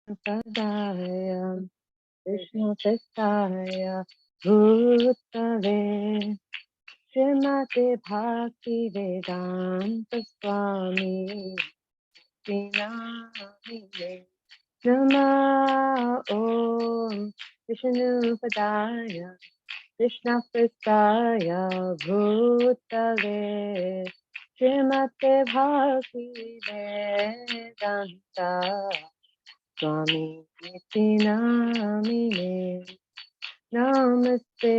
Padaya Krishna Prestaya Bhutale Srimate Bhakti Vedanta Swami Vinamine Nama Om Vishnu Padaya Krishna Prestaya Bhutale Srimate Bhakti Vedanta Swami Nitinamine Namaste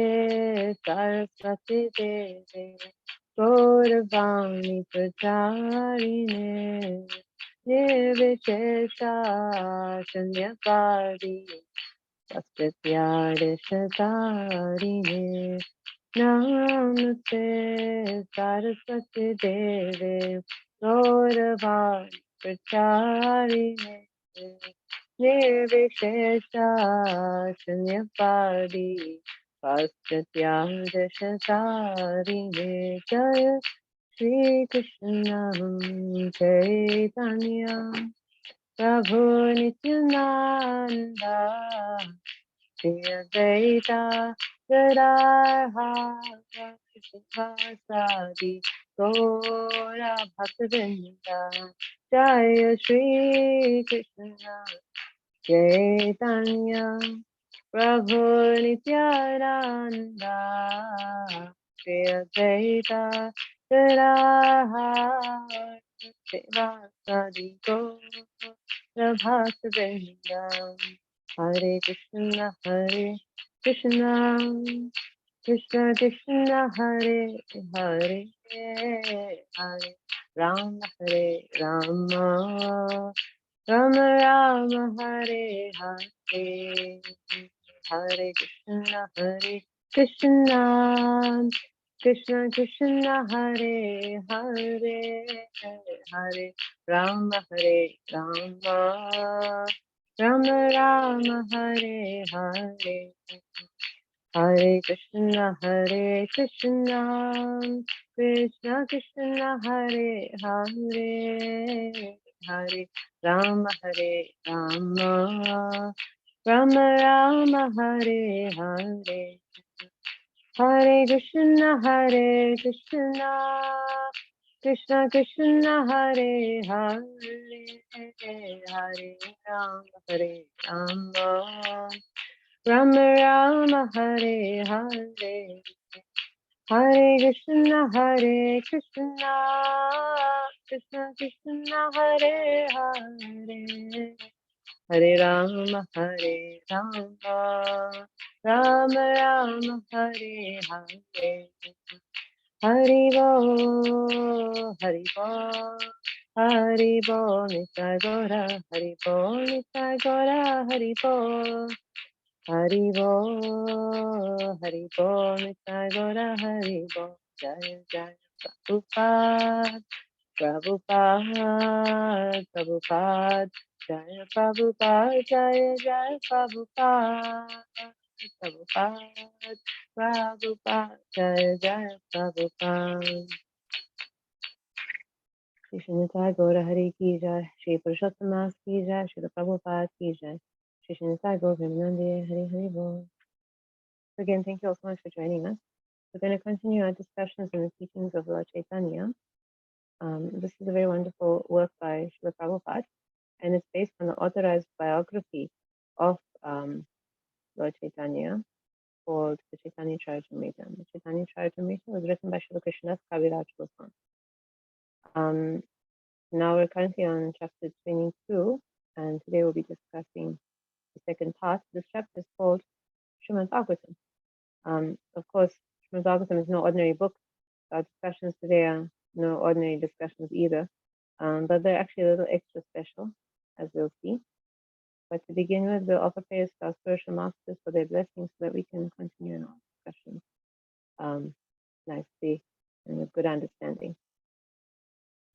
Saraswati Devi Gauravani Pracharine Nirvishesha Shanyapadi Sastyade Shatarine Namaste Saraswati Devi Gauravani Pracharine Nirvishesha Shanyapadi Paschatyagasharine Jaya Shri Krishna Chaitanya Prabhu Nityananda Shri Advaita Gadadhara Sivasadi Gaura Bhaktivinoda Jaya Shri Krishna Chaitanya Prabhu Nityananda Shri Advaita Gadadhara Sivasadi Gaura Bhaktivinoda Hare Krishna Krishna Krishna Krishna Hare Hare Hare Rama Hare Rama Rama Rama Hare Hare Hare Krishna Krishna Krishna Krishna Hare Hare Hare Rama Hare Rama Rama Rama Hare Hare Hare Krishna Krishna Krishna Hare Hare Hare Rama Hare Rama Rama Rama Hare Hare Hare Krishna Krishna Krishna Krishna Hare Hare Hare Hare Rama Rama Rama Hare Hare Hare Krishna Krishna Krishna Krishna Hare Hare Hare Rama Rama Rama Hare Hare Hari Bo Hari Bo Hari Bo Nitai Gora Hari Bo Nitai Gora Hari Bo Hari Bo Nitai Gora Hari Bo Jaya Jaya Prabhupada Prabhupada Prabhupada Jaya Prabhupada Jaya Jaya Prabhupada Prabhupada Prabhupada Jaya Jaya Prabhupada Shri Srinivas Gaura Hari Ki Jai Shri Purushottam Das Ki Jai Shri Prabhupada Ki Jai Shri Srinivas Gaura Premanande Hari Hari Bol. Again, thank you all so much for joining us. We're going to continue our discussions on the teachings of Lord Chaitanya. This is a very wonderful work by Srila Prabhupada, and it's based on the authorized biography of Lord Chaitanya called the Chaitanya Charitamrita. The Chaitanya Charitamrita was written by Srila Krishnadas Kaviraj Goswami. Now we're currently on chapter 22, and today we'll be discussing the second part. This chapter is called Srimad Bhagavatam. Of course, Srimad Bhagavatam is no ordinary book. Our discussions today are no ordinary discussions either, but they're actually a little extra special, as we'll see. But to begin with, we'll offer prayers to our spiritual masters for their blessings so that we can continue in our discussions nicely and with good understanding.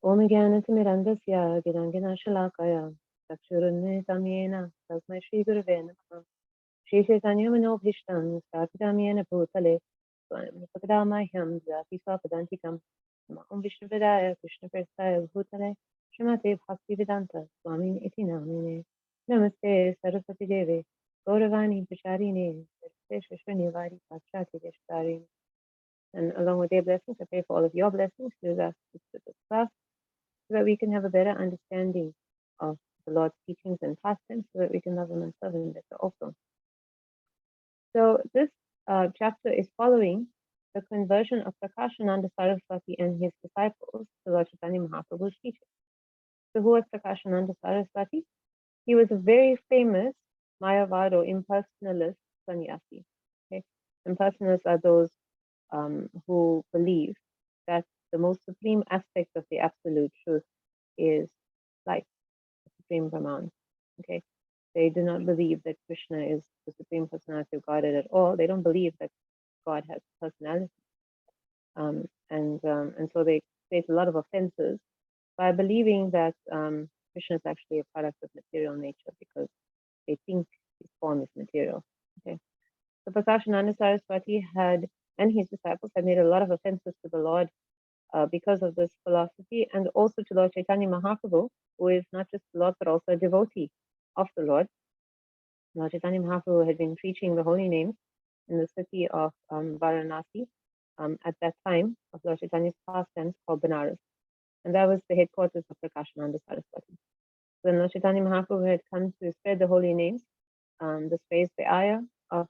Om Jnanatimidandasya Gidanginashalakaya Chakshurunnitam Yena Tasmai Shri Gurave Namaha Shri Chaitanya Manobhishtam Sthapitam Yena Bhutale Swayam Pakadamahyam Jati Swapadantikam Om Vishnuvedaya Krishna Prestaya Bhutale Srimate Bhaktivedanta Swami Iti Namine Namaste Saraswati Devi, Gauravani Pacharine, Shashwanivari Pachati Deshtarini. And along with their blessings, I pray for all of your blessings through the class, so that we can have a better understanding of the Lord's teachings and pastimes, so that we can love Him and serve Him better also. So this chapter is following the conversion of Prakashananda Saraswati and his disciples to Lord Chaitanya Mahaprabhu's teaching. So who was Prakashananda Saraswati? He was a very famous Mayavado impersonalist sannyasi. Okay? Impersonalists are those who believe that the most supreme aspect of the absolute truth is light, the supreme Brahman. Okay, they do not believe that Krishna is the supreme personality of Godhead at all. They don't believe that God has personality, and so they create a lot of offenses by believing that Krishna is actually a product of material nature, because they think his form is material. Okay, so Prakashananda Saraswati and his disciples had made a lot of offenses to the Lord because of this philosophy, and also to Lord Chaitanya Mahaprabhu, who is not just the Lord but also a devotee of the Lord. Lord Chaitanya Mahaprabhu had been preaching the holy names in the city of Varanasi at that time of Lord Chaitanya's pastimes, called Benares, and that was the headquarters of Prakashananda Saraswati. When Lord Chaitanya Mahaprabhu had come to spread the holy names, this raised the ire of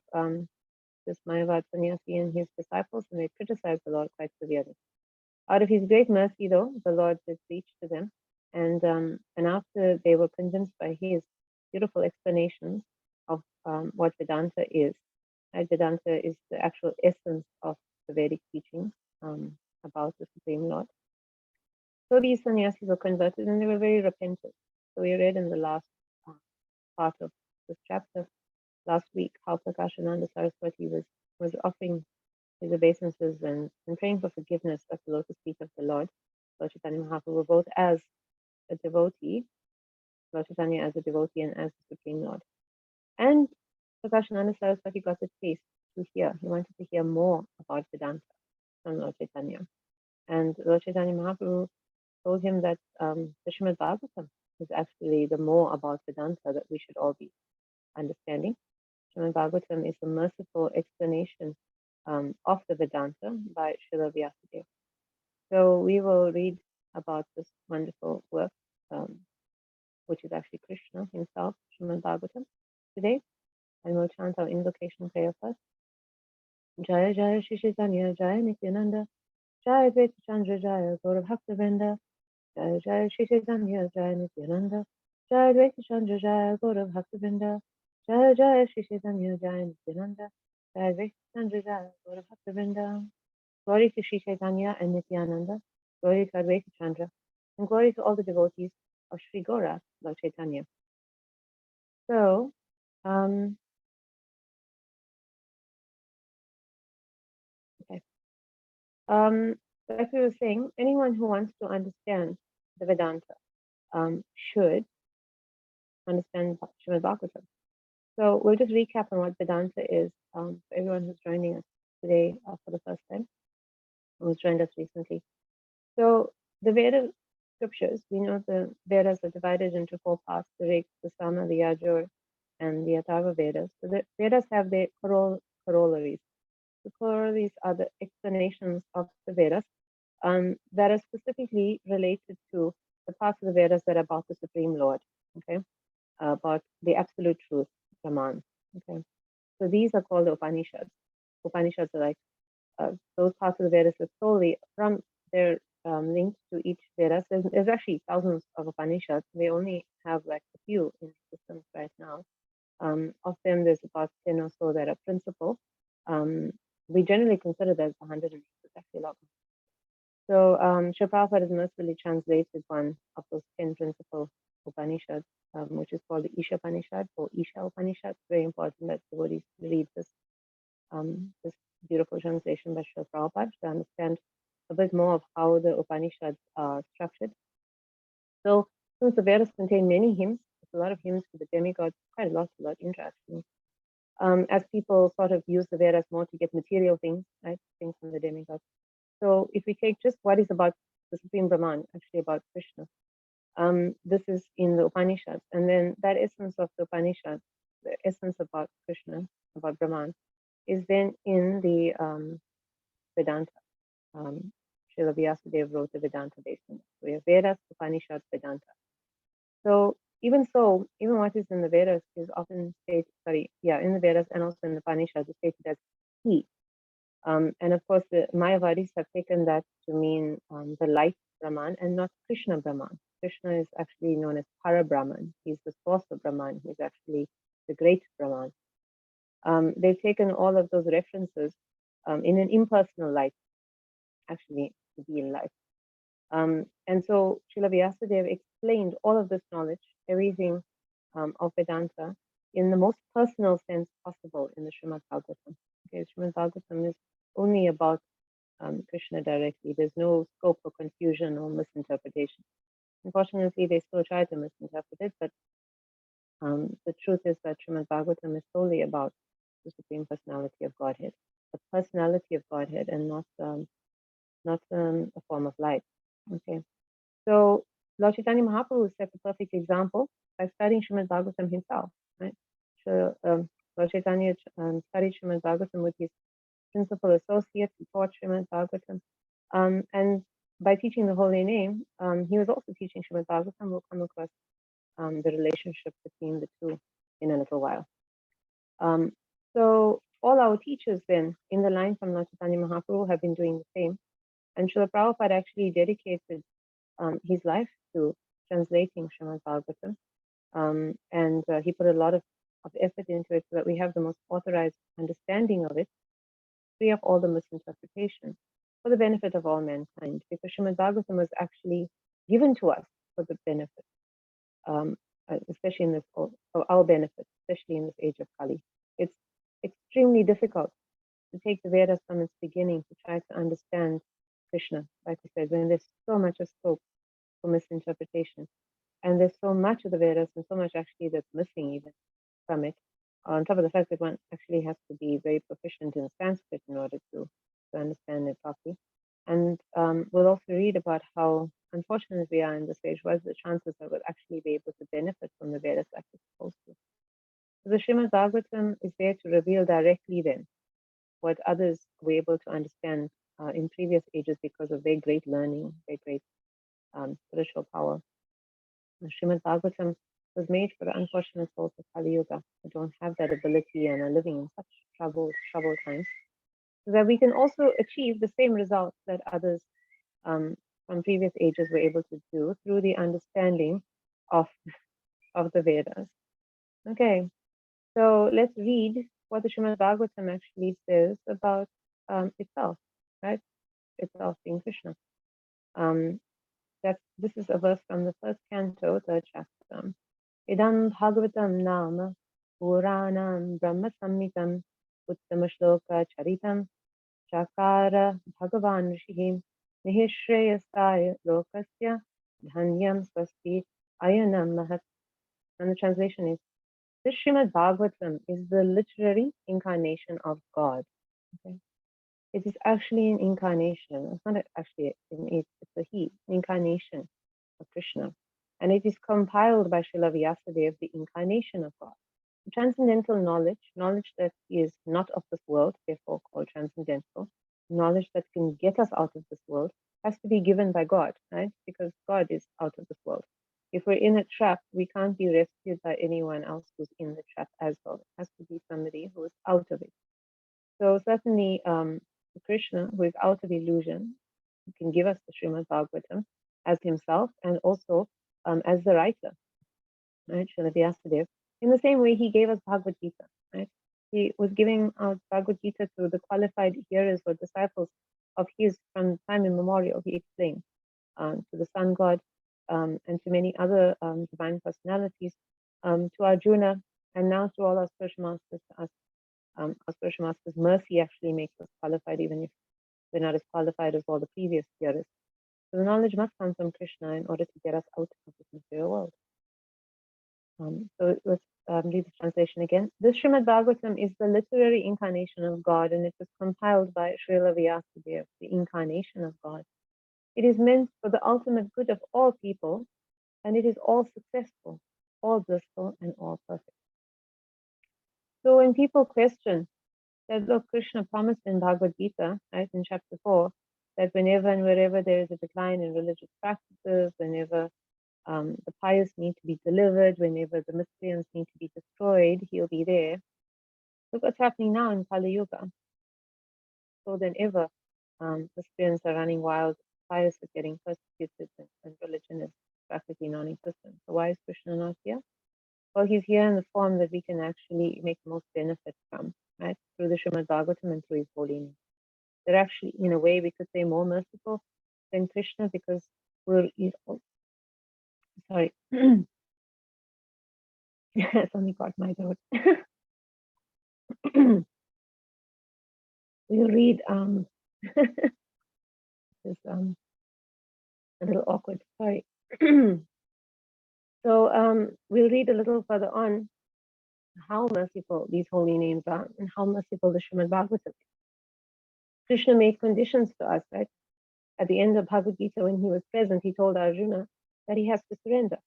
this Mayavad sannyasi and his disciples, and they criticized the Lord quite severely. Out of his great mercy, though, the Lord did preach to them, and after they were convinced by his beautiful explanations of what Vedanta is, right? Vedanta is the actual essence of the Vedic teachings about the Supreme Lord. So these sannyasis were converted, and they were very repentant. So we read in the last part of this chapter last week how Prakashananda Saraswati was offering his obeisances and praying for forgiveness at the lotus feet of the Lord Chaitanya Mahaprabhu, both as a devotee, Lord Chaitanya as a devotee and as the Supreme Lord. And Prakashananda Saraswati got a taste to hear. He wanted to hear more about Vedanta from Lord Chaitanya. And Lord Chaitanya Mahaprabhu told him that the Srimad Bhagavatam is actually the more about Vedanta that we should all be understanding. Srimad Bhagavatam is a merciful explanation of the Vedanta by Srila Vyasadeva. So we will read about this wonderful work, which is actually Krishna himself, Srimad Bhagavatam, today, and we'll chant our invocation prayer first. Jaya Jaya Shri Chaitanya Jaya Nityananda Jaya Advaita Chandra Jaya Gaura Bhaktivinoda Jaya Jaya Shri Chaitanya Jaya Nityananda Jaya Advaita Chandra Jaya Gaura Bhaktivinoda Jaya Jaya Shri Chaitanya Jaya Nityananda Jaya Advaita Chandra Jaya Gaura Bhaktivinoda. Glory to Shri Chaitanya and Nityananda, glory to Advaita Chandra, and glory to all the devotees of Shri Gaura, Lord Chaitanya. So, like we were saying, anyone who wants to understand the Vedanta should understand Srimad Bhagavatam. So we'll just recap on what Vedanta is for everyone who's joining us today for the first time, who's joined us recently. So the Veda scriptures, we know the Vedas are divided into 4 parts: the Rig, the Sama, the Yajur, and the Atharva Vedas. So the Vedas have their corollaries. The corollaries are the explanations of the Vedas that are specifically related to the parts of the Vedas that are about the Supreme Lord, okay, about the absolute truth, Brahman, okay. So these are called the Upanishads. Upanishads are like those parts of the Vedas that solely from their linked to each Veda. There's actually thousands of Upanishads. They only have like a few in existence right now. Of them, there's about 10 or so that are principal. We generally consider that 100, and it's actually a lot more. So Srila Prabhupada has mercifully translated one of those 10 principal Upanishads, which is called the Isha Upanishad or Isha Upanishad. It's very important that devotees read this beautiful translation by Srila Prabhupada to understand a bit more of how the Upanishads are structured. So since the Vedas contain many hymns, there's a lot of hymns for the demigods, quite a lot interaction. As people sort of use the Vedas more to get material things, right, things from the demigods. So if we take just what is about the Supreme Brahman, actually about Krishna, This is in the Upanishads, and then that essence of the Upanishads, the essence about Krishna, about Brahman, is then in the Vedanta. Srila Vyasadeva wrote the Vedanta based on it. We have Vedas, Upanishads, Vedanta. So, even what is in the Vedas is often stated, in the Vedas and also in the Upanishads is stated as he. And of course, the Mayavadis have taken that to mean the light Brahman and not Krishna Brahman. Krishna is actually known as Para Brahman. He's the source of Brahman. He's actually the great Brahman. They've taken all of those references in an impersonal light, actually, to be in life. And so Srila Vyasadeva explained all of this knowledge, everything of Vedanta, in the most personal sense possible in the Srimad Bhagavatam. Okay, Srimad Bhagavatam is only about Krishna directly. There's no scope for confusion or misinterpretation. Unfortunately, they still try to misinterpret it, but the truth is that Srimad Bhagavatam is solely about the Supreme Personality of Godhead, the personality of Godhead, and not a form of light. Okay, so Lord Chaitanya Mahaprabhu set the perfect example by studying Srimad Bhagavatam himself. Right? So Lord Chaitanya studied Srimad Bhagavatam with his principal associate. He taught Srimad Bhagavatam, and by teaching the holy name, he was also teaching Srimad Bhagavatam. We'll come across the relationship between the two in a little while. So all our teachers then, in the line from Lord Chaitanya Mahaprabhu, have been doing the same. And Srila Prabhupada actually dedicated his life to translating Srimad Bhagavatam. And he put a lot of effort into it so that we have the most authorized understanding of it, free of all the misinterpretation, for the benefit of all mankind. Because Srimad Bhagavatam was actually given to us for the benefit, especially in this, for our benefit, especially in this age of Kali. It's extremely difficult to take the Vedas from its beginning to try to understand Krishna, like I said, when there's so much of scope for misinterpretation. And there's so much of the Vedas and so much actually that's missing even from it. On top of the fact that one actually has to be very proficient in Sanskrit in order to understand it properly. And we'll also read about how unfortunate we are in this age. What is the chances that we'll actually be able to benefit from the Vedas like we're supposed to? So the Srimad Bhagavatam is there to reveal directly then what others were able to understand in previous ages because of their great learning, their great spiritual power. The Srimad Bhagavatam was made for the unfortunate souls of Kali Yuga who don't have that ability and are living in such troubled times, so that we can also achieve the same results that others from previous ages were able to do through the understanding of the Vedas. Okay, so let's read what the Srimad Bhagavatam actually says about itself, right? Itself being Krishna. This is a verse from the first canto, third chapter. Idam Bhagavatam Nama Puranam Brahma Samhitam Uttama Shloka Charitam Chakara Bhagavan Rishihim Nihishreyasaya Lokasya Dhanyam Swasti Ayanam Mahat. And the translation is, this Srimad Bhagavatam is the literary incarnation of God. Okay? It is actually an incarnation. It's not actually it's a he, an incarnation of Krishna. And it is compiled by Srila Vyasadeva, the incarnation of God. Transcendental knowledge that is not of this world, therefore called transcendental, knowledge that can get us out of this world, has to be given by God, right? Because God is out of this world. If we're in a trap, we can't be rescued by anyone else who's in the trap as well. It has to be somebody who is out of it. So certainly Krishna, who is out of illusion, can give us the Srimad Bhagavatam as himself and also as the writer, right? Srila Vyasadeva. In the same way, he gave us Bhagavad Gita, right? He was giving out Bhagavad Gita to the qualified hearers or disciples of his from time immemorial. He explained to the sun god and to many other divine personalities, to Arjuna, and now to all our spiritual masters, to us. Our spiritual masters' mercy actually makes us qualified, even if we're not as qualified as all the previous hearers. So the knowledge must come from Krishna in order to get us out of this material world. So let's read the translation again. This Srimad Bhagavatam is the literary incarnation of God, and it was compiled by Srila Vyasadeva, the incarnation of God. It is meant for the ultimate good of all people, and it is all successful, all blissful, and all perfect. So when people question that, look, Krishna promised in Bhagavad Gita, right, in chapter 4, that whenever and wherever there is a decline in religious practices, whenever the pious need to be delivered, whenever the miscreants need to be destroyed, he'll be there. Look what's happening now in Kali Yuga. So than ever, miscreants are running wild, pious are getting persecuted, and religion is practically non-existent. So why is Krishna not here? Well, he's here in the form that we can actually make the most benefit from, right? Through the Srimad Bhagavatam and through his holy name. They're actually, in a way, we could say more merciful than Krishna because we're, sorry, something caught my throat. We'll read, this a little awkward, sorry. So we'll read a little further on how merciful these holy names are and how merciful the Srimad Bhagavatam is. Krishna made conditions to us, right? At the end of Bhagavad Gita, when he was present, he told Arjuna that he has to surrender.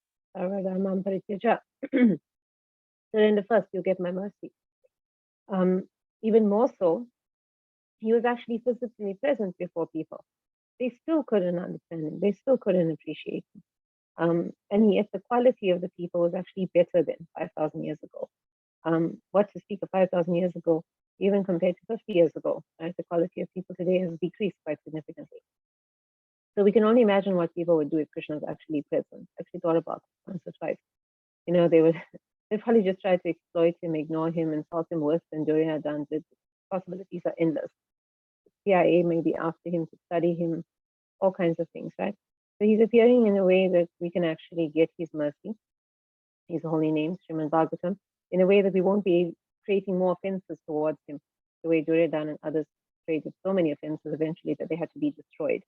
Surrender first, you'll get my mercy. Even more so, he was actually physically present before people. They still couldn't understand him. They still couldn't appreciate him. And yet the quality of the people was actually better than 5,000 years ago. What to speak of 5,000 years ago, even compared to 50 years ago, right? The quality of people today has decreased quite significantly. So we can only imagine what people would do if Krishna was actually present. Actually thought about it once or twice. You know, they'd probably just try to exploit him, ignore him, insult him worse than Duryodhana did. Possibilities are endless. CIA may be after him to study him, all kinds of things, right? So he's appearing in a way that we can actually get his mercy, his holy name, Srimad Bhagavatam, in a way that we won't be creating more offenses towards him, the way Duryodhana and others created so many offenses eventually that they had to be destroyed.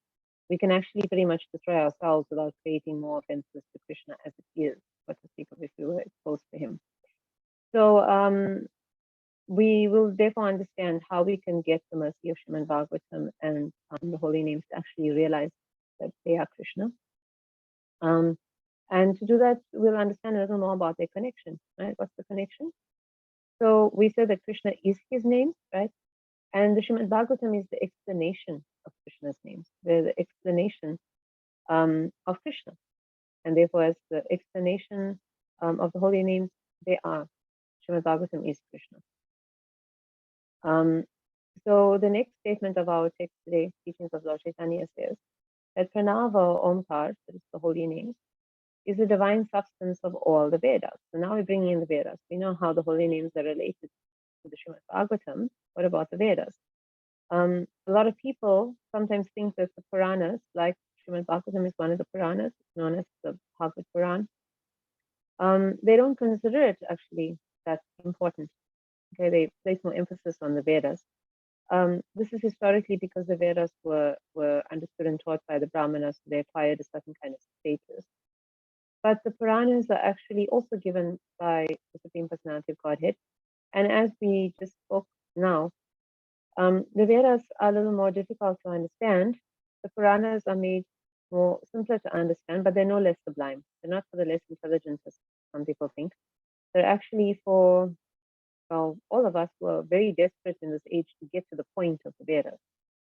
We can actually pretty much destroy ourselves without creating more offenses to Krishna as it is, what to speak of if we were exposed to him. So we will therefore understand how we can get the mercy of Srimad Bhagavatam and the holy names to actually realize that they are Krishna. And to do that, we'll understand a little more about their connection, right? What's the connection? So we said that Krishna is his name, right? And the Srimad Bhagavatam is the explanation of Krishna's names. They're the explanation of Krishna. And therefore, as the explanation of the holy names, they are. Srimad Bhagavatam is Krishna. So the next statement of our text today, teachings of Lord Caitanya, says that Pranava or Omkar, that is the holy names, is the divine substance of all the Vedas. So now we're bringing in the Vedas. We know how the holy names are related to the Srimad Bhagavatam. What about the Vedas? A lot of people sometimes think that the Puranas, like Srimad Bhagavatam is one of the Puranas, known as the Bhagavad Puran, they don't consider it actually that important. Okay, they place more emphasis on the Vedas. This is historically because the Vedas were understood and taught by the Brahmanas, so they acquired a certain kind of status. But the Puranas are actually also given by the Supreme Personality of Godhead. And as we just spoke now, the Vedas are a little more difficult to understand. The Puranas are made more simpler to understand, but they're no less sublime. They're not for the less intelligent, as some people think. They're actually for, well, all of us who are very desperate in this age to get to the point of the Vedas.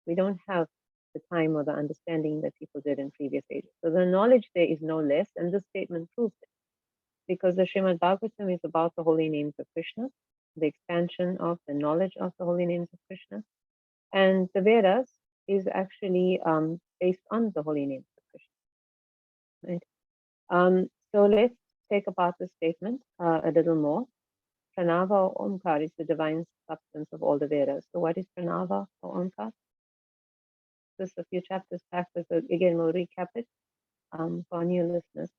We don't have the time or the understanding that people did in previous ages. So the knowledge there is no less, and this statement proves it. Because the Srimad Bhagavatam is about the holy names of Krishna, the expansion of the knowledge of the holy names of Krishna. And the Vedas is actually based on the holy names of Krishna. Right? So let's take apart this statement a little more. Pranava or Omkar is the divine substance of all the Vedas. So what is Pranava or Omkar? Just a few chapters back, but again, we'll recap it for our new listeners.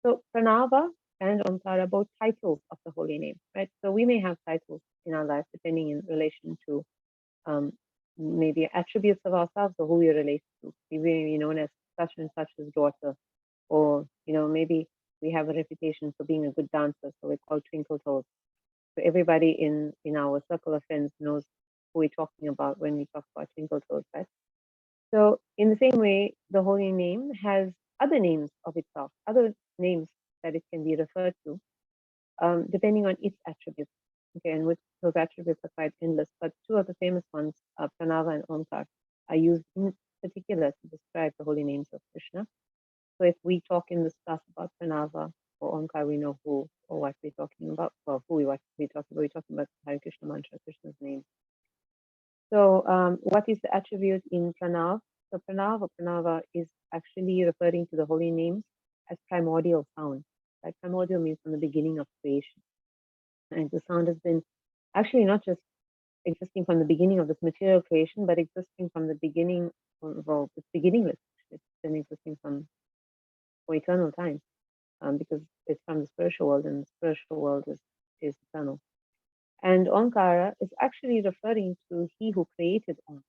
So Pranava and Omkar are both titles of the holy name, right? So we may have titles in our life depending in relation to maybe attributes of ourselves or who we relate to. We may be known as such and such's daughter, or maybe we have a reputation for being a good dancer, so we're called Twinkle Toes. So everybody in our circle of friends knows who we're talking about when we talk about Twinkle Toes, right? So in the same way, the holy name has other names of itself, other names that it can be referred to, depending on its attributes. Okay, and which those attributes are quite endless, but two of the famous ones, Pranava and Omkar, are used in particular to describe the holy names of Krishna. So if we talk in this class about Pranava or Omkar, we know who or what we're talking about, or who we're talking about. We're talking about Hare Krishna mantra, Krishna's name. So what is the attribute in Pranav? So Pranav or Pranava is actually referring to the holy names as primordial sound. Right? Primordial means from the beginning of creation. And the sound has been actually not just existing from the beginning of this material creation, but existing from the beginning, well, it's beginningless. It's been existing for eternal time, because it's from the spiritual world, and the spiritual world is eternal. And Omkara is actually referring to he who created Om,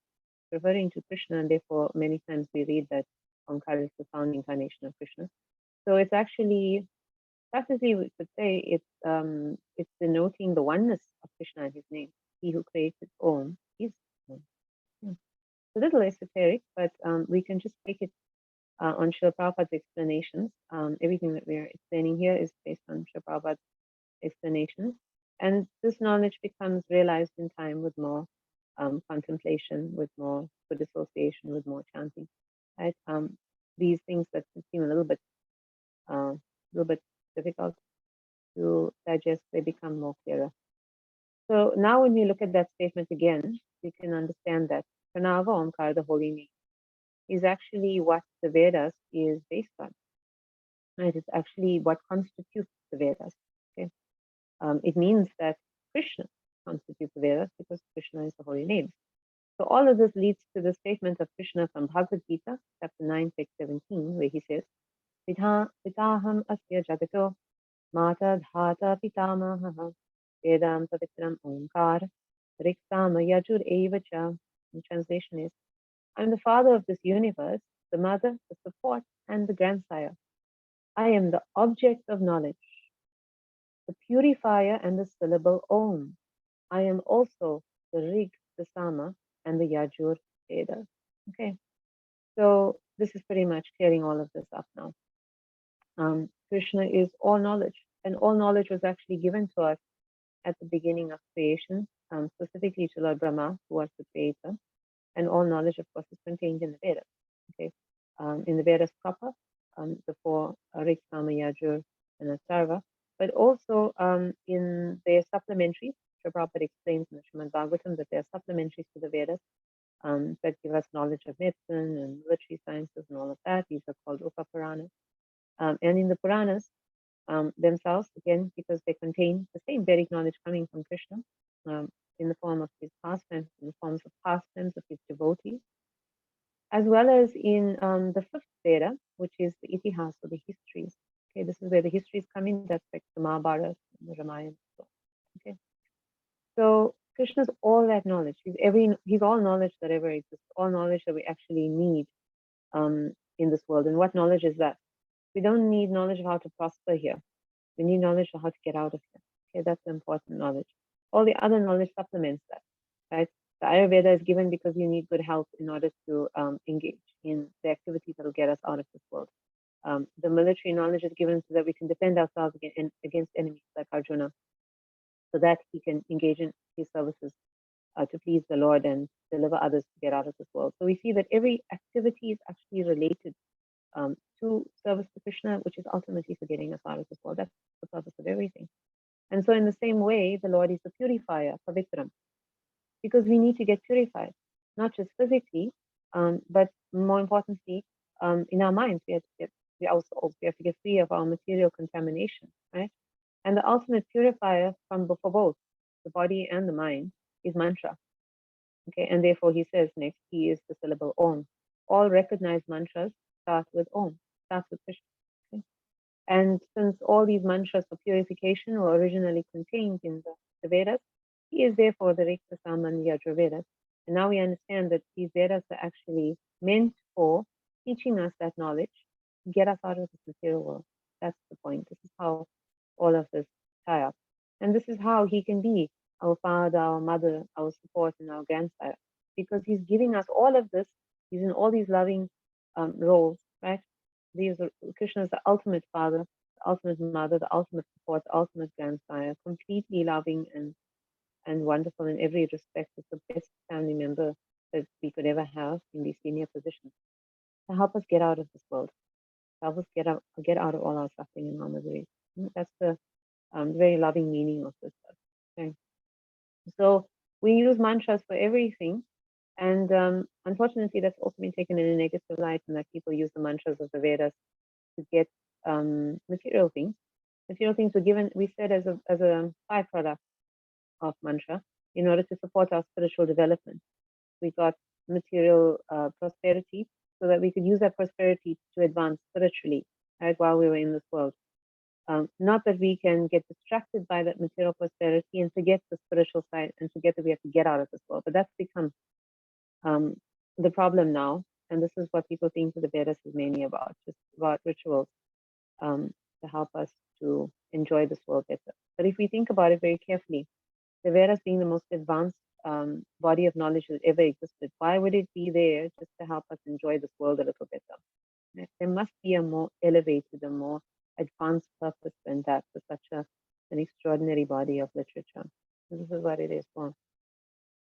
referring to Krishna, and therefore many times we read that Omkara is the sound incarnation of Krishna. So it's actually, practically we could say it's denoting the oneness of Krishna and his name. He who created Om is Om. It's a little esoteric, but we can just take it on Srila Prabhupada's explanations. Everything that we're explaining here is based on Srila Prabhupada's explanations. And this knowledge becomes realized in time with more contemplation, with more good association, with more chanting. Right? These things that seem a little bit difficult to digest, they become more clearer. So now when we look at that statement again, we can understand that Pranava Omkara, the holy name, is actually what the Vedas is based on. Right? It's actually what constitutes the Vedas. Okay? It means that Krishna constitutes the Vedas because Krishna is the holy name. So all of this leads to the statement of Krishna from Bhagavad Gita, chapter 9, text 17, where he says, Pitaham asya jagato mata dhata pitamaha vedam pavitram omkar riksama yajur evacha. The translation is, I'm the father of this universe, the mother, the support, and the grandsire. I am the object of knowledge, the purifier and the syllable Om. I am also the Rig, the Sama, and the Yajur Vedas. Okay, so this is pretty much clearing all of this up now. Krishna is all knowledge, and all knowledge was actually given to us at the beginning of creation, specifically to Lord Brahma, who was the creator, and all knowledge, of course, is contained in the Vedas. Okay, in the Vedas proper, the four Rig, Sama, Yajur, and Atharva, but also in their supplementaries. Prabhupada explains in the Srimad Bhagavatam that they are supplementaries to the Vedas that give us knowledge of medicine and military sciences and all of that. These are called Upa Puranas. And in the Puranas themselves, again, because they contain the same Vedic knowledge coming from Krishna in the form of his pastimes, in the forms of pastimes of his devotees, as well as in the fifth Veda, which is the Itihas, or the histories. Okay, this is where the histories come in. That's like the Mahabharata, the Ramayana. Okay. So Krishna's all that knowledge. He's all knowledge that ever exists, all knowledge that we actually need in this world. And what knowledge is that? We don't need knowledge of how to prosper here. We need knowledge of how to get out of here. Okay, that's the important knowledge. All the other knowledge supplements that, right? The Ayurveda is given because you need good health in order to engage in the activities that will get us out of this world. The military knowledge is given so that we can defend ourselves against enemies like Arjuna, so that he can engage in his services to please the Lord and deliver others to get out of this world. So we see that every activity is actually related to service to Krishna, which is ultimately for getting us out of this world. That's the purpose of everything. And so in the same way, the Lord is the purifier, Pavitram, because we need to get purified, not just physically, but more importantly, in our minds. We have to get free of our material contamination, right? And the ultimate purifier for both the body and the mind is mantra. Okay, and therefore he says next, he is the syllable Om. All recognized mantras start with Om, start with Krishna. Okay? And since all these mantras for purification were originally contained in the Vedas, he is therefore the Rikta Saman Yajur Vedas. And now we understand that these Vedas are actually meant for teaching us that knowledge to get us out of this material world. That's the point. This is how all of this tie up. And this is how he can be our father, our mother, our support, and our grandsire, because he's giving us all of this. He's in all these loving roles, right? Krishna is the ultimate father, the ultimate mother, the ultimate support, the ultimate grandsire, completely loving and wonderful in every respect. It's the best family member that we could ever have in these senior positions to help us get out of this world, to help us get out of all our suffering and our misery. That's the very loving meaning of this. Okay. So we use mantras for everything, and unfortunately, that's also been taken in a negative light, and that people use the mantras of the Vedas to get material things. Material things were given, we said, as a byproduct of mantra in order to support our spiritual development. We got material prosperity so that we could use that prosperity to advance spiritually, right, while we were in this world. Not that we can get distracted by that material prosperity and forget the spiritual side and forget that we have to get out of this world, but that's become the problem now. And this is what people think the Vedas is mainly about, just about rituals to help us to enjoy this world better. But if we think about it very carefully, the Vedas being the most advanced body of knowledge that ever existed, why would it be there just to help us enjoy this world a little better? There must be a more elevated, a more advanced purpose than that for such an extraordinary body of literature. This is what it is for.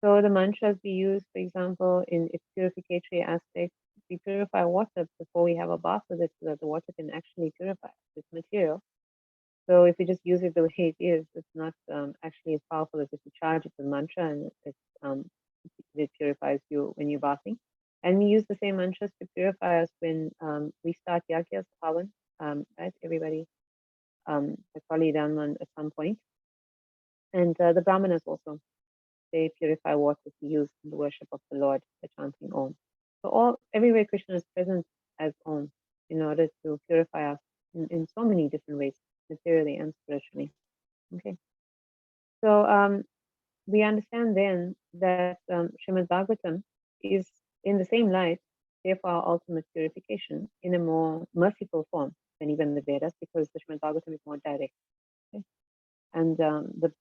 So the mantras we use, for example, in its purificatory aspect, we purify water before we have a bath with it so that the water can actually purify this material. So if we just use it the way it is, it's not actually as powerful as if you charge it with mantra and it purifies you when you're bathing. And we use the same mantras to purify us when we start yagyas, pavan, right? Everybody has probably done one at some point. And the brahmanas also, they purify water to use in the worship of the Lord by chanting Om. So everywhere Krishna is present as Om in order to purify us in so many different ways, materially and spiritually. Okay. So we understand then that Srimad Bhagavatam is in the same light, therefore our ultimate purification in a more merciful form than even the Vedas, because the Srimad Bhagavatam is more direct. Okay? And Srimad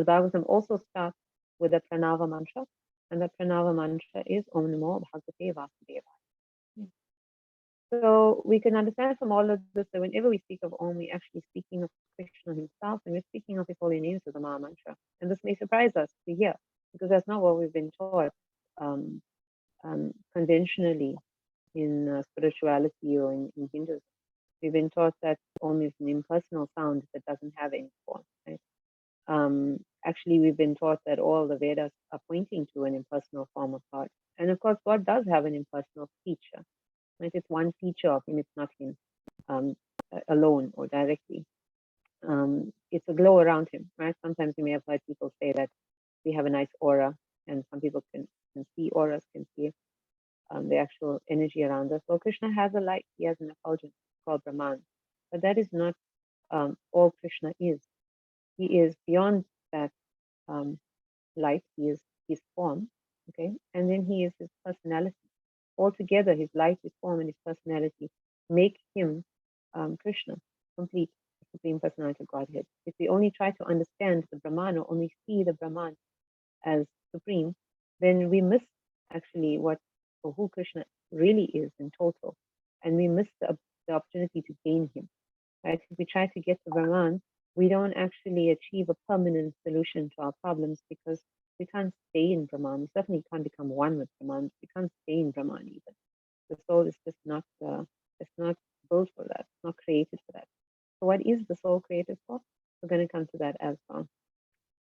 Bhagavatam also starts with a pranava mantra, and the pranava mantra is Om Namo Bhagavate Vasudevaya. So we can understand from all of this that whenever we speak of Om, we're actually speaking of Krishna himself, and we're speaking of his holy names of the Maha Mantra. And this may surprise us to hear, because that's not what we've been taught conventionally in spirituality or in Hinduism. We've been taught that Om is an impersonal sound that doesn't have any form. Right? Actually, we've been taught that all the Vedas are pointing to an impersonal form of God. And of course, God does have an impersonal feature. Right? It's one feature of him, it's not him alone or directly. It's a glow around him, right? Sometimes you may have heard people say that we have a nice aura, and some people can see auras, can see the actual energy around us. Well, Krishna has a light, he has an effulgence called Brahman, but that is not all Krishna is. He is beyond that light, he is his form, okay? And then he is his personality. Altogether, his light, his form, and his personality make him Krishna, complete, Supreme Personality of Godhead. If we only try to understand the Brahman or only see the Brahman as supreme, then we miss actually what or who Krishna really is in total, and we miss the opportunity to gain him. Right? If we try to get to Brahman, we don't actually achieve a permanent solution to our problems because we can't stay in Brahman. We certainly can't become one with Brahman. We can't stay in Brahman even. The soul is just not it's not built for that. It's not created for that. So what is the soul created for? We're going to come to that as well.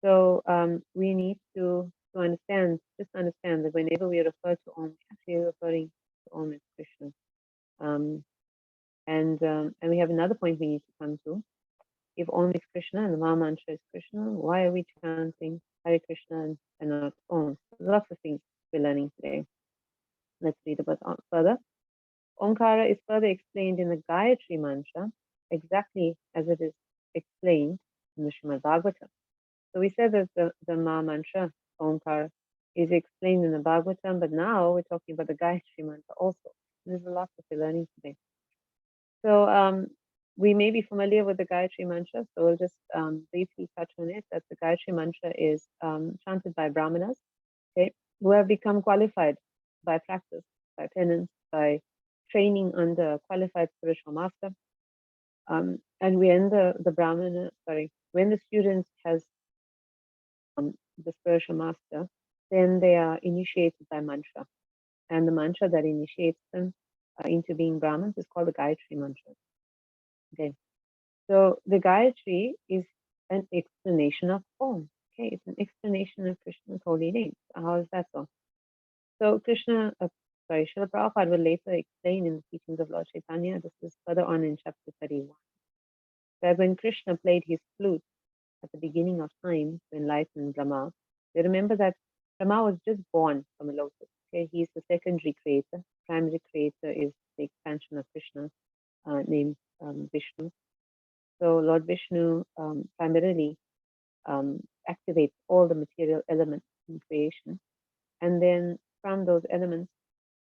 So we need to understand that whenever we refer to Om, we're actually referring to Om as Krishna. And we have another point we need to come to. If Om is Krishna and the Maha Mantra is Krishna, why are we chanting Hare Krishna and not Om? Lots of things we're learning today. Let's read about further. Omkara is further explained in the Gayatri Mantra exactly as it is explained in the Srimad Bhagavatam. So we said that the Maha Mantra, Omkara, is explained in the Bhagavatam, but now we're talking about the Gayatri Mantra also. There's a lot that we're learning today. So we may be familiar with the Gayatri Mantra, so we'll just briefly touch on it, that the Gayatri Mantra is chanted by Brahmanas, okay, who have become qualified by practice, by penance, by training under a qualified spiritual master. And when the Brahmana, when the student has the spiritual master, then they are initiated by mantra. And the mantra that initiates them into being Brahmins is called the Gayatri mantra. Okay. So the Gayatri is an explanation of Om. Okay, it's an explanation of Krishna's holy names. How is that so? So Srila Prabhupada will later explain in the teachings of Lord Chaitanya, this is further on in chapter 31, that when Krishna played his flute at the beginning of time to enlighten Brahma, they remember that Brahma was just born from a lotus. Okay, he's the secondary creator. Primary creator is the expansion of Krishna, named Vishnu. So Lord Vishnu primarily activates all the material elements in creation. And then from those elements,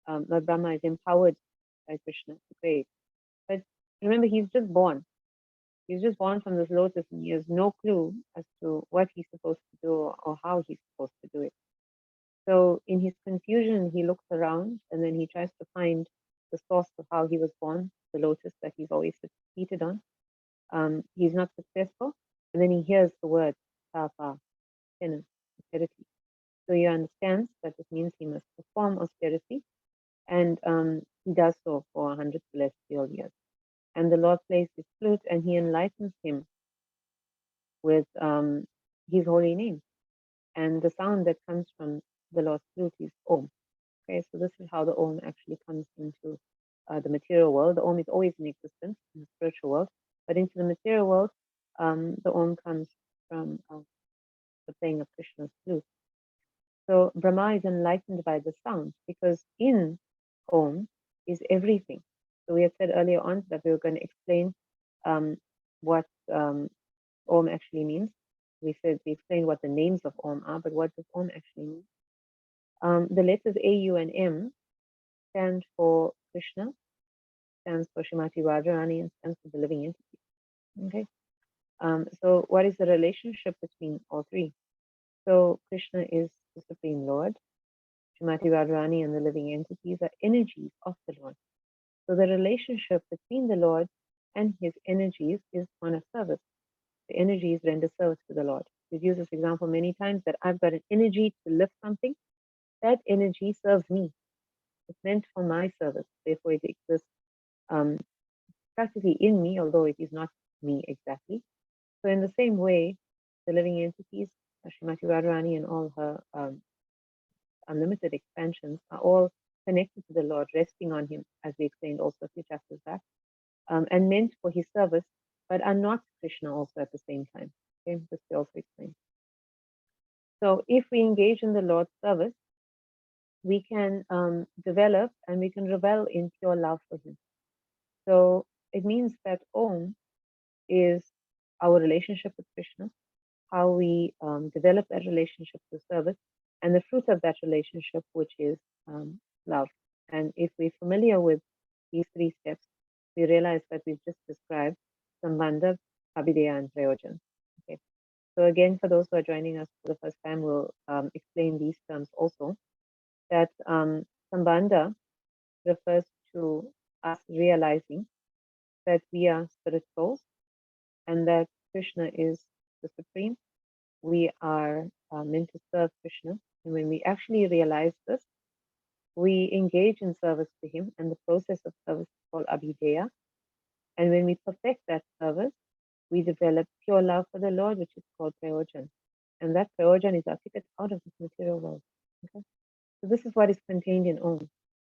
Lord Brahma is empowered by Krishna to create. But remember, he's just born. He's just born from this lotus and he has no clue as to what he's supposed to do or how he's supposed to do it. So in his confusion, he looks around and then he tries to find the source of how he was born, the lotus that he's always seated on. He's not successful. And then he hears the word, tapa, penance, austerity. So he understands that this means he must perform austerity. And he does so for 100 celestial years. And the Lord plays his flute and he enlightens him with his holy name. And the sound that comes from the Lord's flute is Om. Okay, so this is how the Om actually comes into the material world. The Om is always in existence in the spiritual world, but into the material world, the Om comes from the playing of Krishna's flute. So Brahma is enlightened by the sound because in Om is everything. So we had said earlier on that we were going to explain what Om actually means. We explained what the names of Om are, but what does Om actually mean? The letters A, U, and M stand for Krishna, stands for Srimati Radharani, and stands for the living entity. Okay. So what is the relationship between all three? So Krishna is the Supreme Lord. Srimati Radharani and the living entities are energies of the Lord. So the relationship between the Lord and his energies is one of service. The energies render service to the Lord. We've used this example many times that I've got an energy to lift something. That energy serves me. It's meant for my service. Therefore, it exists practically in me, although it is not me exactly. So in the same way, the living entities, Srimati Radharani and all her unlimited expansions are all connected to the Lord, resting on him, as we explained also a few chapters back, and meant for his service, but are not Krishna also at the same time. Okay, this we also explained. So if we engage in the Lord's service, we can develop and we can revel in pure love for him. So it means that Om is our relationship with Krishna, how we develop that relationship through service, and the fruit of that relationship, which is love. And if we're familiar with these three steps, we realize that we've just described Sambandha, Abhideya, and Prayojan. Okay. So again, for those who are joining us for the first time, we'll explain these terms also. That Sambandha refers to us realizing that we are spirit souls and that Krishna is the supreme. We are meant to serve Krishna. And when we actually realize this, we engage in service to him, and the process of service is called Abhideya. And when we perfect that service, we develop pure love for the Lord, which is called Prayojan. And that Prayojan is our ticket out of this material world. Okay? So this is what is contained in Om.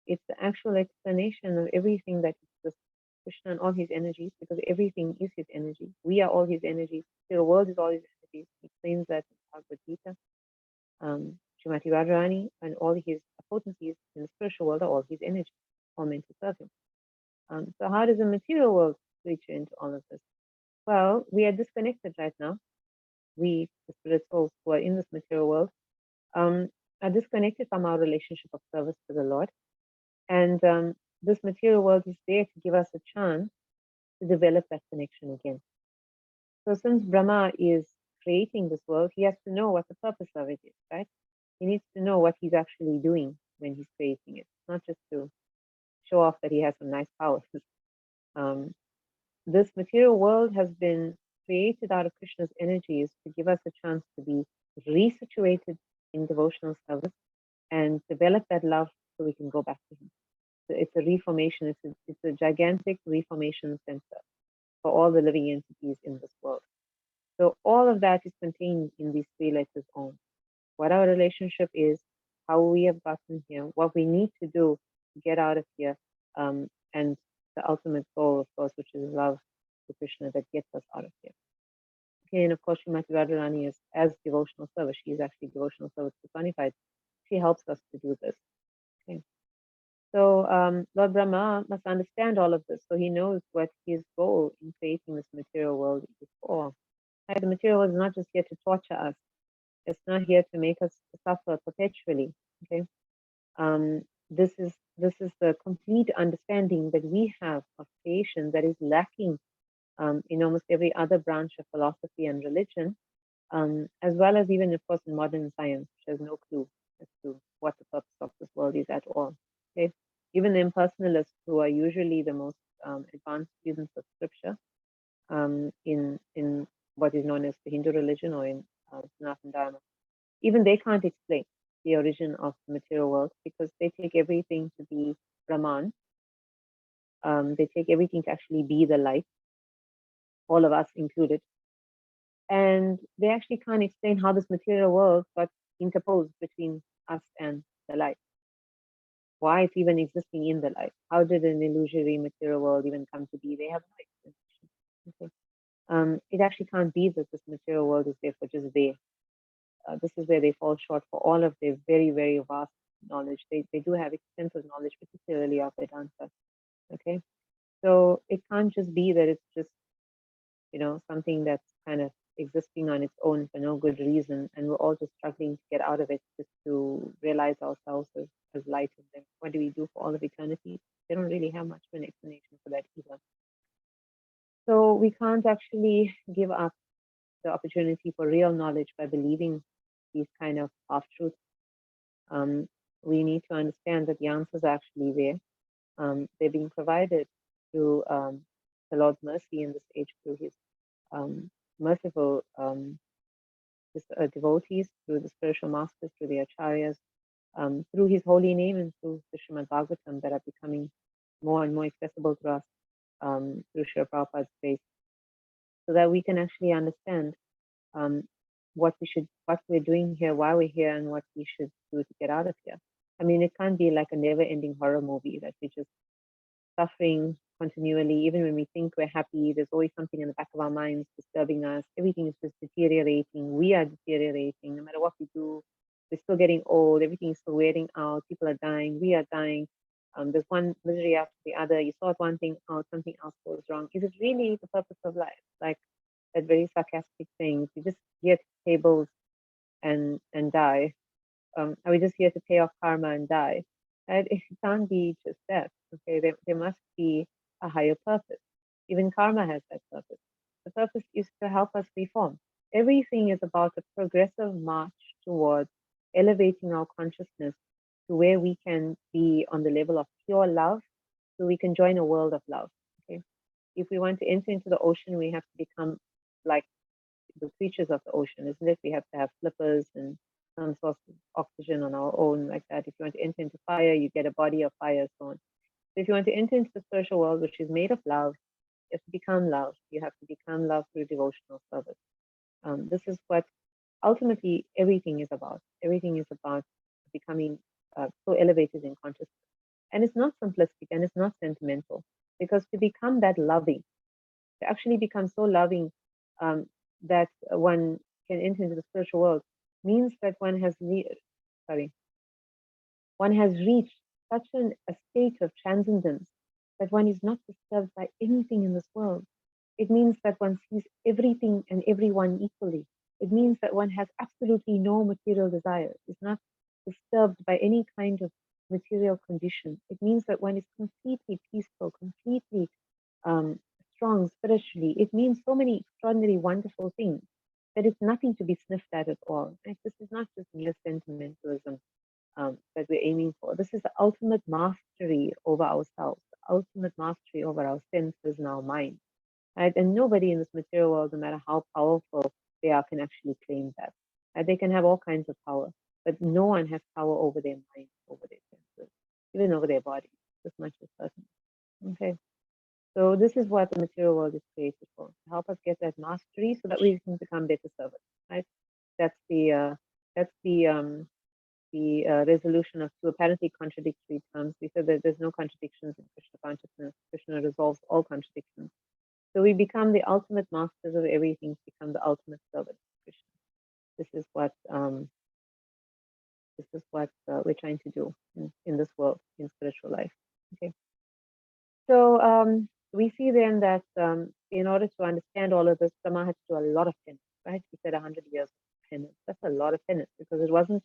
It's the actual explanation of everything that exists, Krishna and all his energies, because everything is his energy. We are all his energies. The world is all his energies. He explains that in Bhagavad Gita. Srimati Radharani and all his potencies in the spiritual world are all his energy, all meant to serve him. So how does the material world reach into all of this? Well, we are disconnected right now. We, the spirit souls who are in this material world, are disconnected from our relationship of service to the Lord. And this material world is there to give us a chance to develop that connection again. So since Brahma is creating this world, he has to know what the purpose of it is, right? He needs to know what he's actually doing when he's creating it, not just to show off that he has some nice powers. this material world has been created out of Krishna's energies to give us a chance to be resituated in devotional service and develop that love so we can go back to him. So it's a reformation, it's a gigantic reformation center for all the living entities in this world. So all of that is contained in these three letters Om. What our relationship is, how we have gotten here, what we need to do to get out of here, and the ultimate goal, of course, which is love to Krishna that gets us out of here. Okay, and of course, Srimati Radharani is as devotional service. She is actually devotional service personified. She helps us to do this. Okay. So Lord Brahma must understand all of this, so he knows what his goal in creating this material world is for. Right? The material world is not just here to torture us. It's not here to make us suffer perpetually. Okay. This is the complete understanding that we have of creation that is lacking in almost every other branch of philosophy and religion, as well as even, of course, in modern science, which has no clue as to what the purpose of this world is at all. Okay, even the impersonalists, who are usually the most advanced students of scripture in what is known as the Hindu religion or in Sanatana Dharma, even they can't explain the origin of the material world because they take everything to be Brahman. They take everything to actually be the light, all of us included. And they actually can't explain how this material world got interposed between us and the light. Why it's even existing in the light. How did an illusory material world even come to be? They have no explanation. Okay. It actually can't be that this material world is there for just there. This is where they fall short for all of their very, very vast knowledge. They do have extensive knowledge, particularly of Vedanta. Okay. So it can't just be that it's just, something that's kind of existing on its own for no good reason, and we're all just struggling to get out of it just to realize ourselves as light in them. What do we do for all of eternity? They don't really have much of an explanation for that either. So we can't actually give up the opportunity for real knowledge by believing these kind of half truths. We need to understand that the answers are actually there. They're being provided through the Lord's mercy in this age through his merciful devotees, through the spiritual masters, through the acharyas, through his holy name, and through the Srimad Bhagavatam that are becoming more and more accessible to us through Srila Prabhupada's grace, so that we can actually understand what we're doing here, why we're here, and what we should do to get out of here. I mean, it can't be like a never-ending horror movie that we're just suffering continually. Even when we think we're happy, there's always something in the back of our minds disturbing us. Everything is just deteriorating. We are deteriorating. No matter what we do, we're still getting old. Everything is still wearing out. People are dying. We are dying. There's one misery after the other. You sort one thing out, something else goes wrong. Is it really the purpose of life? Like that very sarcastic thing. We just get tables and die. Are we just here to pay off karma and die? Right? It can't be just that. Okay, there must be a higher purpose. Even karma has that purpose. The purpose is to help us reform. Everything is about a progressive march towards elevating our consciousness to where we can be on the level of pure love, so we can join a world of love. Okay, if we want to enter into the ocean, we have to become like the creatures of the ocean, isn't it? We have to have flippers and some source of oxygen on our own, like that. If you want to enter into fire, you get a body of fire, so on. So if you want to enter into the spiritual world, which is made of love, you have to become love. You have to become love through devotional service. This is what ultimately everything is about. Everything is about becoming so elevated in consciousness. And it's not simplistic and it's not sentimental, because to become that loving, to actually become so loving that one can enter into the spiritual world, means that one has reached such a state of transcendence that one is not disturbed by anything in this world. It means that one sees everything and everyone equally. It means that one has absolutely no material desires. It's not disturbed by any kind of material condition. It means that one is completely peaceful, completely strong spiritually. It means so many extraordinary, wonderful things that it's nothing to be sniffed at all. Right? This is not just mere sentimentalism that we're aiming for. This is the ultimate mastery over ourselves, the ultimate mastery over our senses and our mind. right? And nobody in this material world, no matter how powerful they are, can actually claim that. Right? They can have all kinds of power, but no one has power over their mind, over their senses, even over their body, as much as certain. Okay. So this is what the material world is created for, to help us get that mastery so that we can become better servants, right? That's the resolution of two apparently contradictory terms. We said that there's no contradictions in Krishna consciousness. Krishna resolves all contradictions. So we become the ultimate masters of everything, to become the ultimate servants of Krishna. This is what we're trying to do in this world, in spiritual life. Okay. So we see then that in order to understand all of this, Brahma had to do a lot of penance, right? He said 100 years of penance. That's a lot of penance, because it wasn't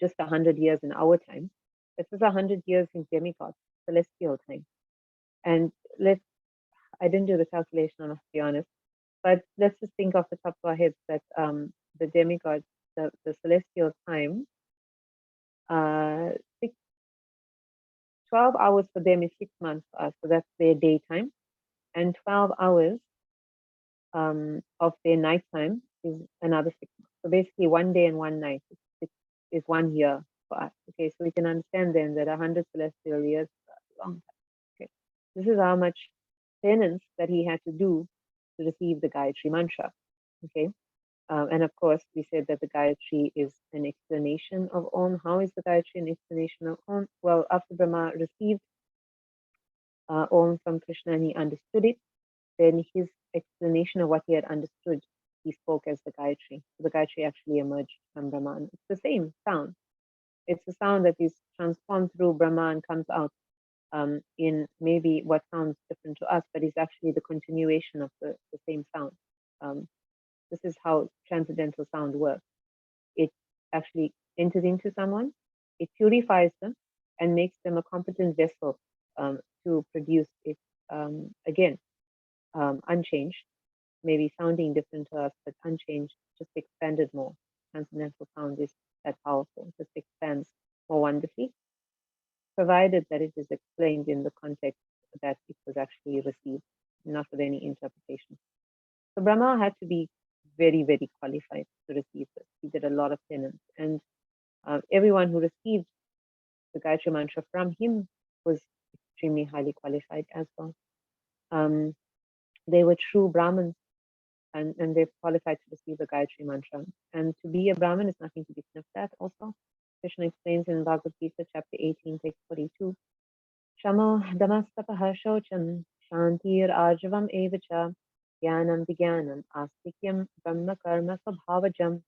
just 100 years in our time. This is 100 years in demigod, celestial time. And I didn't do the calculation, I must be honest, but let's just think off the top of our heads that the demigod, the celestial time, 12 hours for them is 6 months for us, so that's their daytime, and 12 hours of their nighttime is another 6 months. So basically, 1 day and 1 night is 1 year for us. Okay, so we can understand then that 100 celestial years is a long time. Okay, this is how much penance that he had to do to receive the Gayatri mantra. Okay, and of course, we said that the Gayatri is an explanation of Om. How is the Gayatri an explanation of Om? Well, after Brahma received Om from Krishna and he understood it, then his explanation of what he had understood, he spoke as the Gayatri. So the Gayatri actually emerged from Brahman. It's the same sound. It's a sound that is transformed through Brahma and comes out in maybe what sounds different to us, but is actually the continuation of the same sound. This is how transcendental sound works. It actually enters into someone, it purifies them, and makes them a competent vessel to produce it again, unchanged, maybe sounding different to us, but unchanged, just expanded more. Transcendental sound is that powerful, it just expands more wonderfully, provided that it is explained in the context that it was actually received, not with any interpretation. So Brahma had to be very, very qualified to receive this. He did a lot of penance, and everyone who received the Gayatri mantra from him was extremely highly qualified as well. They were true Brahmins, and they're qualified to receive the Gayatri mantra. And to be a Brahmin is nothing to be sniffed at also. Krishna explains in Bhagavad Gita, chapter 18, text 42, Shamo damastapaha shocham shantir arjavam evacha jnanam vijnanam astikyam brahma karma svabhavajam.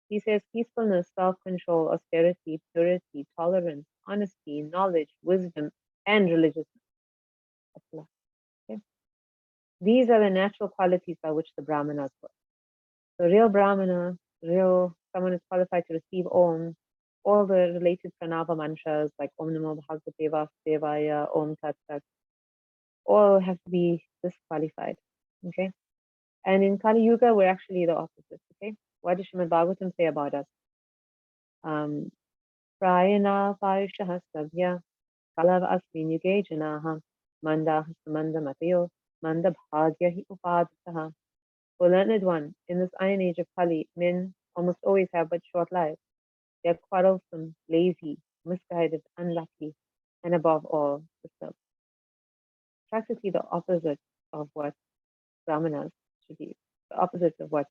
He says peacefulness, self-control, austerity, purity, tolerance, honesty, knowledge, wisdom, and religiousness. Okay? These are the natural qualities by which the Brahmanas work. So real Brahmana, someone is qualified to receive Om, all the related pranava mantras like Om Namo Bhagavate Vasudevaya, Om Tat Sat, all have to be disqualified. Okay? And in Kali Yuga, we're actually the opposite. Okay? What does Srimad Bhagavatam say about us? Prayana Parishah Savya Kalav Asmin Yuge Janaha Manda Manda Matayo Manda Bhagya Hi Upaditaha. O learned one, in this iron age of Kali, men almost always have but short lives. They are quarrelsome, lazy, misguided, unlucky, and above all, disturbed. Practically the opposite of what Brahmanas should be, the opposite of what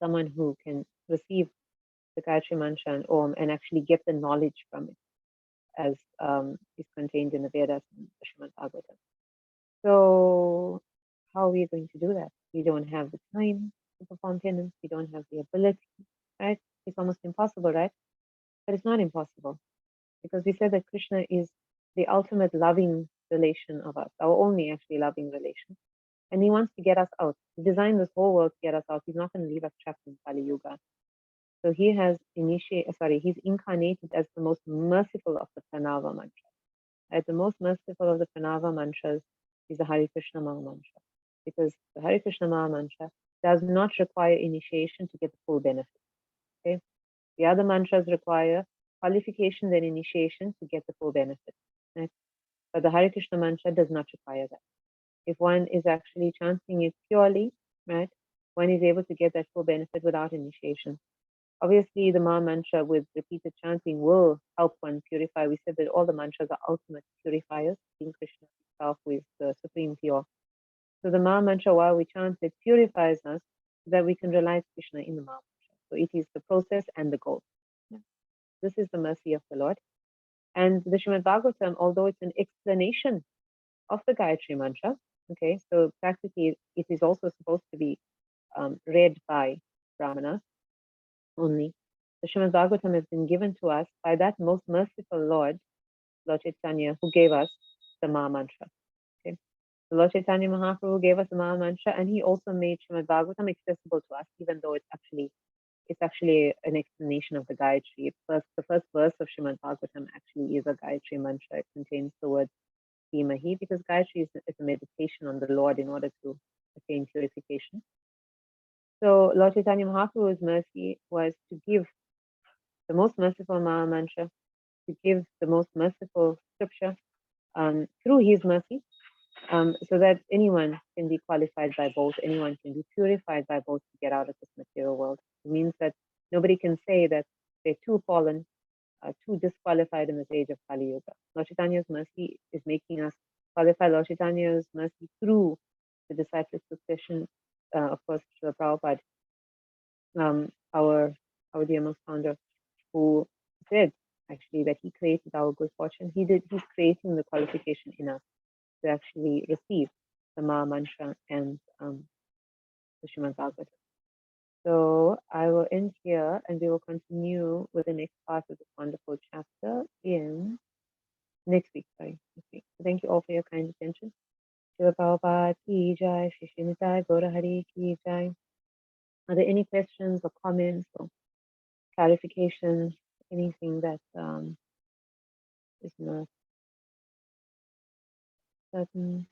someone who can receive the Gayatri Mantra and Om and actually get the knowledge from it, as is contained in the Vedas and the Srimad Bhagavatam. So, how are we going to do that? We don't have the time to perform penance, we don't have the ability, right? It's almost impossible, right? But it's not impossible, because we said that Krishna is the ultimate loving relation of us, our only actually loving relation. And he wants to get us out. He designed this whole world to get us out. He's not going to leave us trapped in Kali Yuga. So he has he's incarnated as the most merciful of the Pranava mantras. Right? The most merciful of the Pranava mantras is the Hare Krishna Maha Mantra, because the Hare Krishna Maha Mantra does not require initiation to get the full benefit. Okay? The other mantras require qualification and initiation to get the full benefit. Right? But the Hare Krishna mantra does not require that. if one is actually chanting it purely, right, one is able to get that full benefit without initiation. Obviously, the Maha Mantra with repeated chanting will help one purify. We said that all the mantras are ultimate purifiers, being Krishna himself with the supreme pure. So the Maha Mantra, while we chant it, purifies us so that we can realize Krishna in the Maha Mantra. So it is the process and the goal. This is the mercy of the Lord. And the Srimad Bhagavatam, although it's an explanation of the Gayatri Mantra, okay, so practically it is also supposed to be read by Brahmanas only. The Srimad Bhagavatam has been given to us by that most merciful Lord, Lord Caitanya, who gave us the Maha Mantra. Okay, so Lord Caitanya Mahaprabhu gave us the Maha Mantra, and he also made Srimad Bhagavatam accessible to us, even though it's actually an explanation of the Gayatri. The first verse of Srimad Bhagavatam actually is a Gayatri Mantra. It contains the word Dhimahi, because Gayatri is a meditation on the Lord in order to attain purification. So Lord Chaitanya Mahaprabhu's mercy was to give the most merciful Maha Mantra, to give the most merciful scripture through his mercy, so that anyone can be qualified by both, anyone can be purified by both to get out of this material world. It means that nobody can say that they're too fallen, too disqualified in this age of Kali Yuga. Lord Chaitanya's mercy is making us qualify. Lord Chaitanya's mercy through the disciplic succession, of course, Srila Prabhupada, our dear most founder, who said actually that he created our good fortune. He's creating the qualification in us to actually receive the Maha Mantra and the Srimad Bhagavatam. So I will end here, and we will continue with the next part of this wonderful chapter in next week. So thank you all for your kind attention. Srila Prabhupada ki jai, Shri Srimad Gaura Hari ki jai. Are there any questions or comments or clarifications? Anything that is not certain?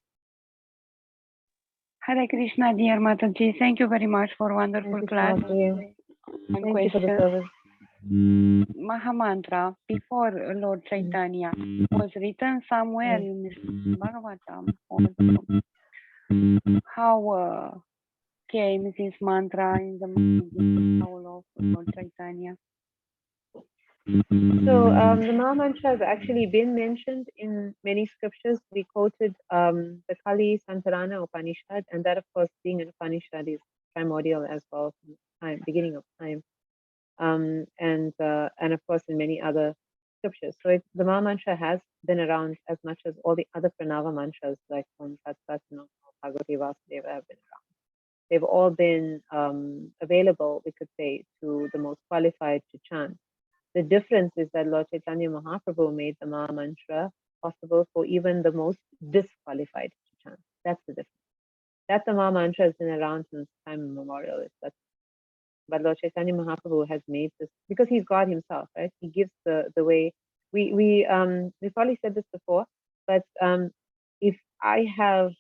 Hare Krishna, dear Mataji. Thank you very much for wonderful class. Thank you for the service. Mahamantra before Lord Chaitanya was written somewhere in this Bhagavatam. How came this mantra in the soul of Lord Chaitanya? So the Maha Mantra has actually been mentioned in many scriptures. We quoted the Kali Santarana Upanishad, and that, of course, being an Upanishad, is primordial as well from time, beginning of time, and of course in many other scriptures. So the Maha Mantra has been around as much as all the other Pranava mantras, like Om Tat Sat Nam Bhagavate Vasudeva, have been around. They've all been available, we could say, to the most qualified to chant. The difference is that Lord Chaitanya Mahaprabhu made the Maha Mantra possible for even the most disqualified to chant. That's the difference. That the Maha Mantra has been around since time immemorial. But Lord Chaitanya Mahaprabhu has made this, because he's God himself, right? He gives the way. We probably said this before, but if I have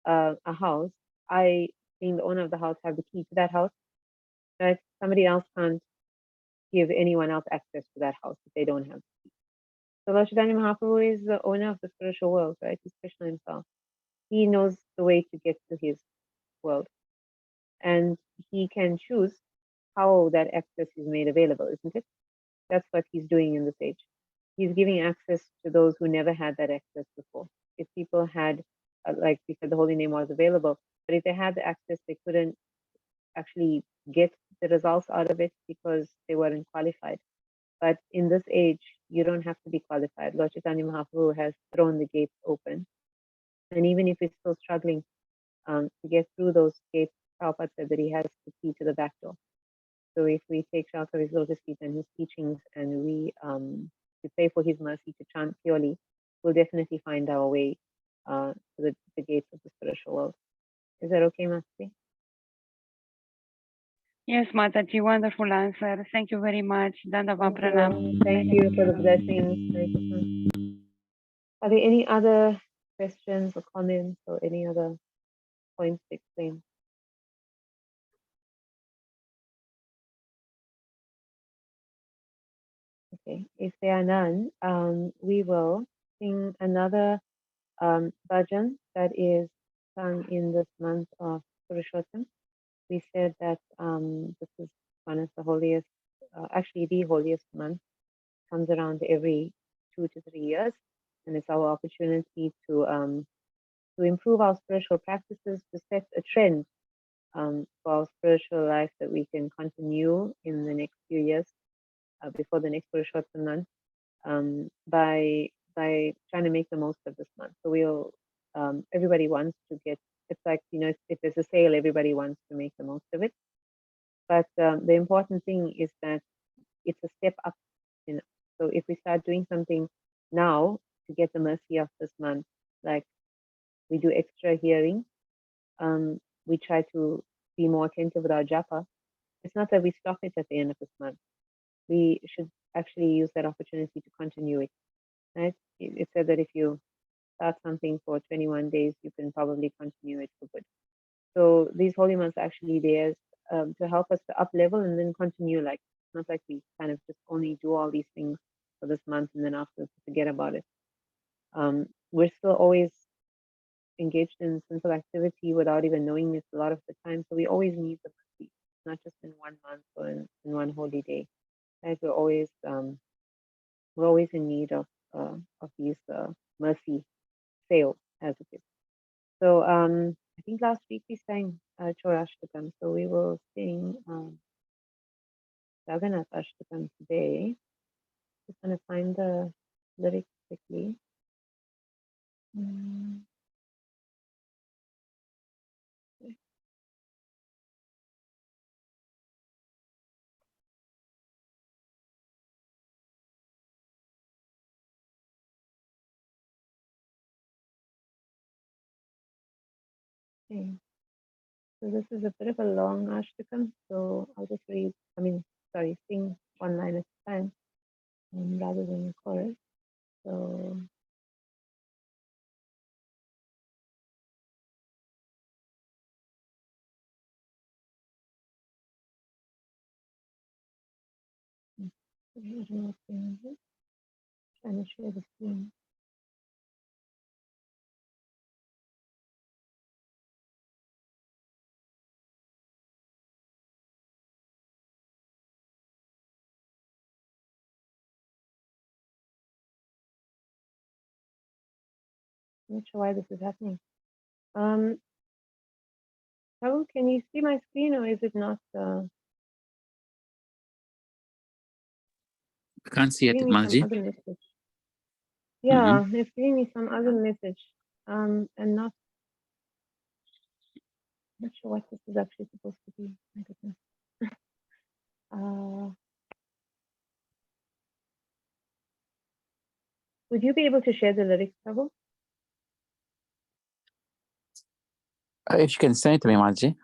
a house, I, being the owner of the house, have the key to that house, right? Somebody else can't give anyone else access to that house if they don't have the key. So Lord Chaitanya Mahaprabhu is the owner of the spiritual world, right? He's Krishna himself. He knows the way to get to his world, and he can choose how that access is made available, isn't it? That's what he's doing in this age. He's giving access to those who never had that access before. If people had, like we said, the holy name was available, but if they had the access, they couldn't actually get the results out of it because they weren't qualified. But in this age, you don't have to be qualified. Lord Chaitanya Mahaprabhu has thrown the gates open. And even if we're still struggling to get through those gates, Prabhupada said that he has the key to the back door. So if we take shelter of his lotus feet and his teachings, and we pray for his mercy to chant purely, we'll definitely find our way to the gates of the spiritual world. Is that okay, Masti? Yes, Mataji, wonderful answer. Thank you very much. Dandava Pranam. Thank you for the blessings. Are there any other questions or comments or any other points to explain? Okay, if there are none, we will sing another bhajan that is Satsang in this month of Purushottam. We said that this is one of the holiest, actually the holiest month, comes around every 2 to 3 years, and it's our opportunity to improve our spiritual practices, to set a trend for our spiritual life that we can continue in the next few years before the next Purushottam month by trying to make the most of this month. So we'll everybody wants to get. It's like, if there's a sale, everybody wants to make the most of it. But the important thing is that it's a step up. So if we start doing something now to get the mercy of this month, like we do extra hearing, we try to be more attentive with our japa. It's not that we stop it at the end of this month. We should actually use that opportunity to continue it. Right? It said that if you start something for 21 days, you can probably continue it for good. So these holy months are actually there to help us to up level and then continue. Like, not like we kind of just only do all these things for this month and then after forget about it. We're still always engaged in sinful activity without even knowing it a lot of the time. So we always need the mercy, not just in 1 month or in one holy day. Right? We're always in need of these mercy sales, as it is. So I think last week we sang Chorashtakam, so we will sing Jagannath Ashtakam today. Just gonna find the lyrics quickly. Okay. So this is a bit of a long Ashtakam, so I'll just sing one line at a time rather than the chorus. So I don't know what's going on. Trying to share the screen. I'm not sure why this is happening. Prabhu, can you see my screen or is it not? I can't see it, Giving me some Mataji. other message. Yeah, it's giving me some other message. And not sure what this is actually supposed to be. My goodness. Would you be able to share the lyrics, Prabhu? If you can send it to me, Mataji.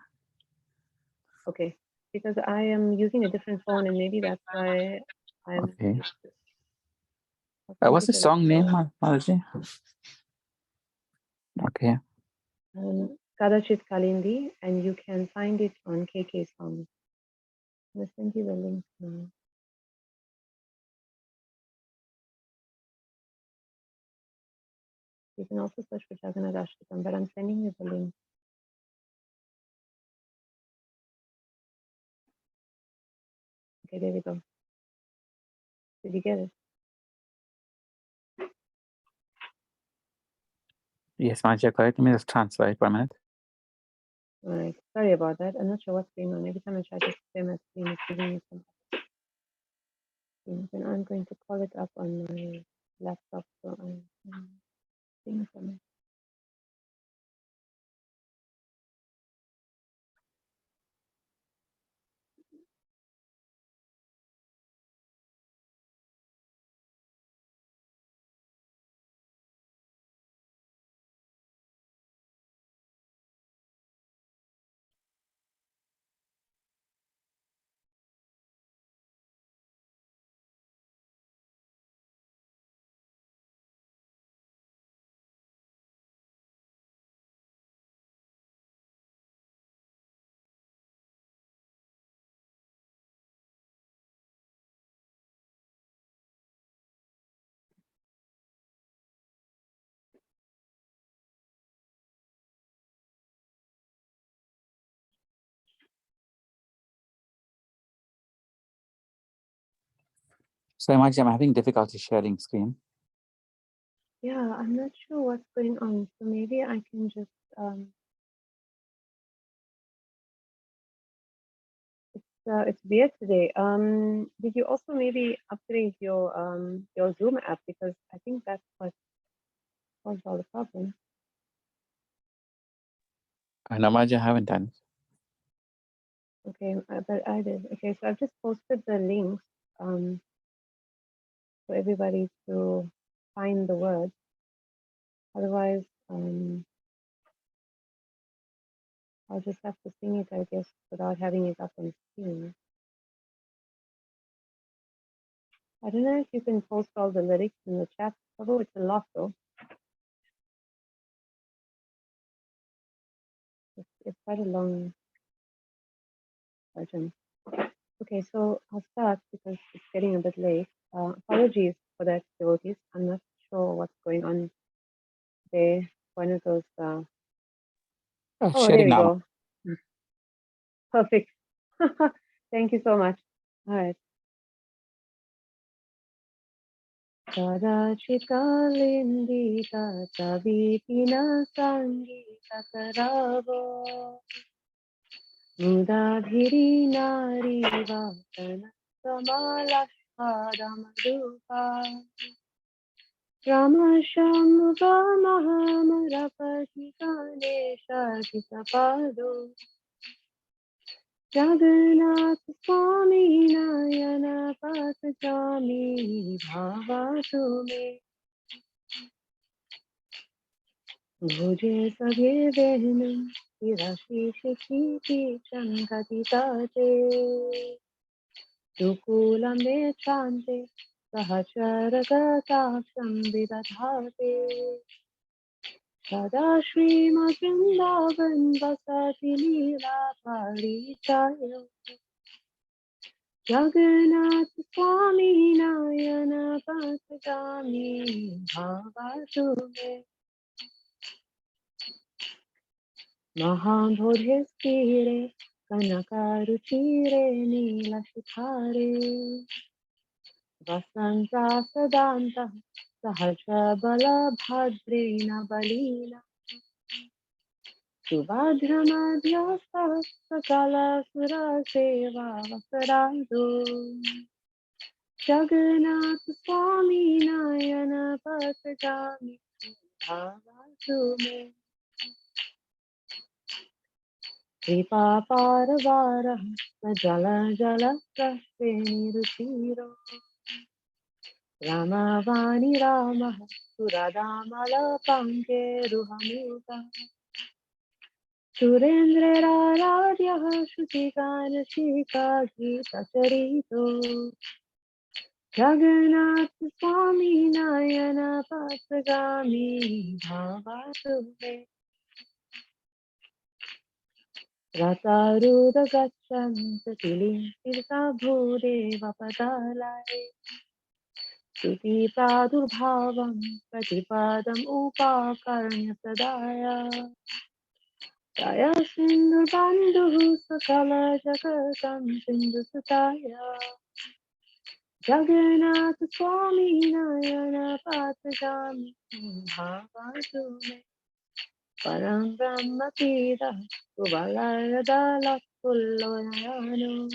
Okay, because I am using a different phone and maybe that's why I'm. Okay. What's the song name, Mataji? Okay. Kadachit Kalindi, and you can find it on KK Songs. I'm going to send you the link now. You can also search for Jagannath Ashtakam, but I'm sending you the link. Okay, there we go. Did you get it? Yes, Mataji, correct. Let me just transfer it for a minute. All right. Sorry about that. I'm not sure what's going on. Every time I try to share my screen, it's giving me some things. And I'm going to call it up on my laptop so I'm seeing from it. So Imaji, I'm having difficulty sharing screen. Yeah, I'm not sure what's going on. So maybe I can just it's weird today. Did you also maybe upgrade your Zoom app, because I think that's what caused all the problems. And Imaji, I haven't done it. Okay, but I did. Okay, so I've just posted the links for everybody to find the words. Otherwise, I'll just have to sing it, I guess, without having it up on screen. I don't know if you can post all the lyrics in the chat. Although it's a lot, though. It's quite a long version. Okay, so I'll start because it's getting a bit late. Apologies for that, devotees. I'm not sure what's going on there. One of those. Oh, there Sharing we now. go. Perfect. Thank you so much. All right. Kadachitkalindita savitina sangita karavo mudabhiri nari vatana samalashadamadupa Ramashambhava mahamarapati ganesha kitapado Jagannath Swami Nayana Pasachami Bhavatu me Bhuje Sabye Vehnam Tirashi Shikiti Chankatate Dukulam Chante Sahasaragataksham Vidadhate Sada Srimad Vrindavan Vasati Leela Parichaya Jagannath Swami Nayana Pasachami Bhavatu me Mahabodhistire Kanakaruchire Nilashikare Vasanta Sadanta Sahasra Bala Bhadrena Balina Subhadra Madhyasta Sakala Sura Seva Vasarado Jagannath Swami Nayana Pasachami Bhavatu me Kripa Paravara Jala Jala Prastheni Ruchiro Ramavani Rama Suradamala Panke Ruhamuta Surendra Radhya Shutikana Shika Gita Charito Jagannath Swami Nayana Pasagami Bhavatu me Rataruda Gacchanta Tilim Tirtha Bhudeva Padalaya Suti Pradurbhavam Pratipadam Upakarnya Sadaya Jaya Sindhu Bandhu Sakala Jagatam Sindhu Sutaya Jagannath Swami Nayana Patagami Bhavatu me Param Brahma Pida Kuvalaya Dalak Pulloyano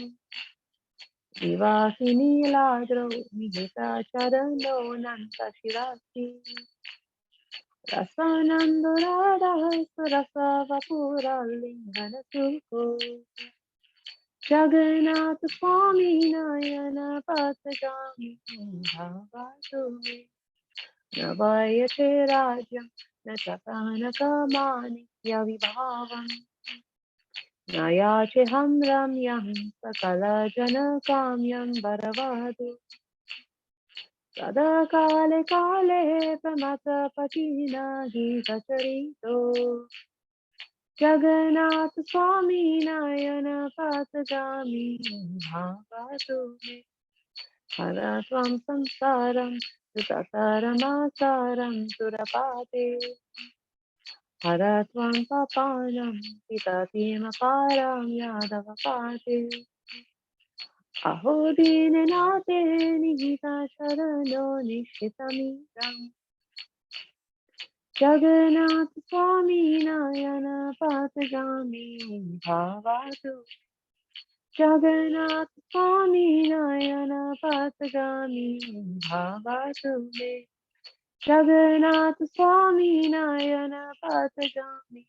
Vivasini Ladro Mihita Charano Nanta Shirasi Rasanando Radha Surasa Vapura Lingana Suko Jagannath Swami Nayana Patagami Bhavatu me Navayate Rajam Nachakana Kamani Yavibhavam Nayache Hamram Yam Sakala Jana Kamyam Baravadu Sada Kale Kale Pramata Patina Gita Charito Jagannath Swami Nayana Patagami Bhavatu me Haratvam Samsaram Sutataramasaram Surapate Haratvam Papanam Pitatim Aparam Yadavapate Aho dine nate nihita sharano nishitamiram. Jagannath Swami Nayana Patagami Bhavatu. Jagannath Swami Nayana Patagami Bhavatu Me. Jagannath Swami Nayana Patagami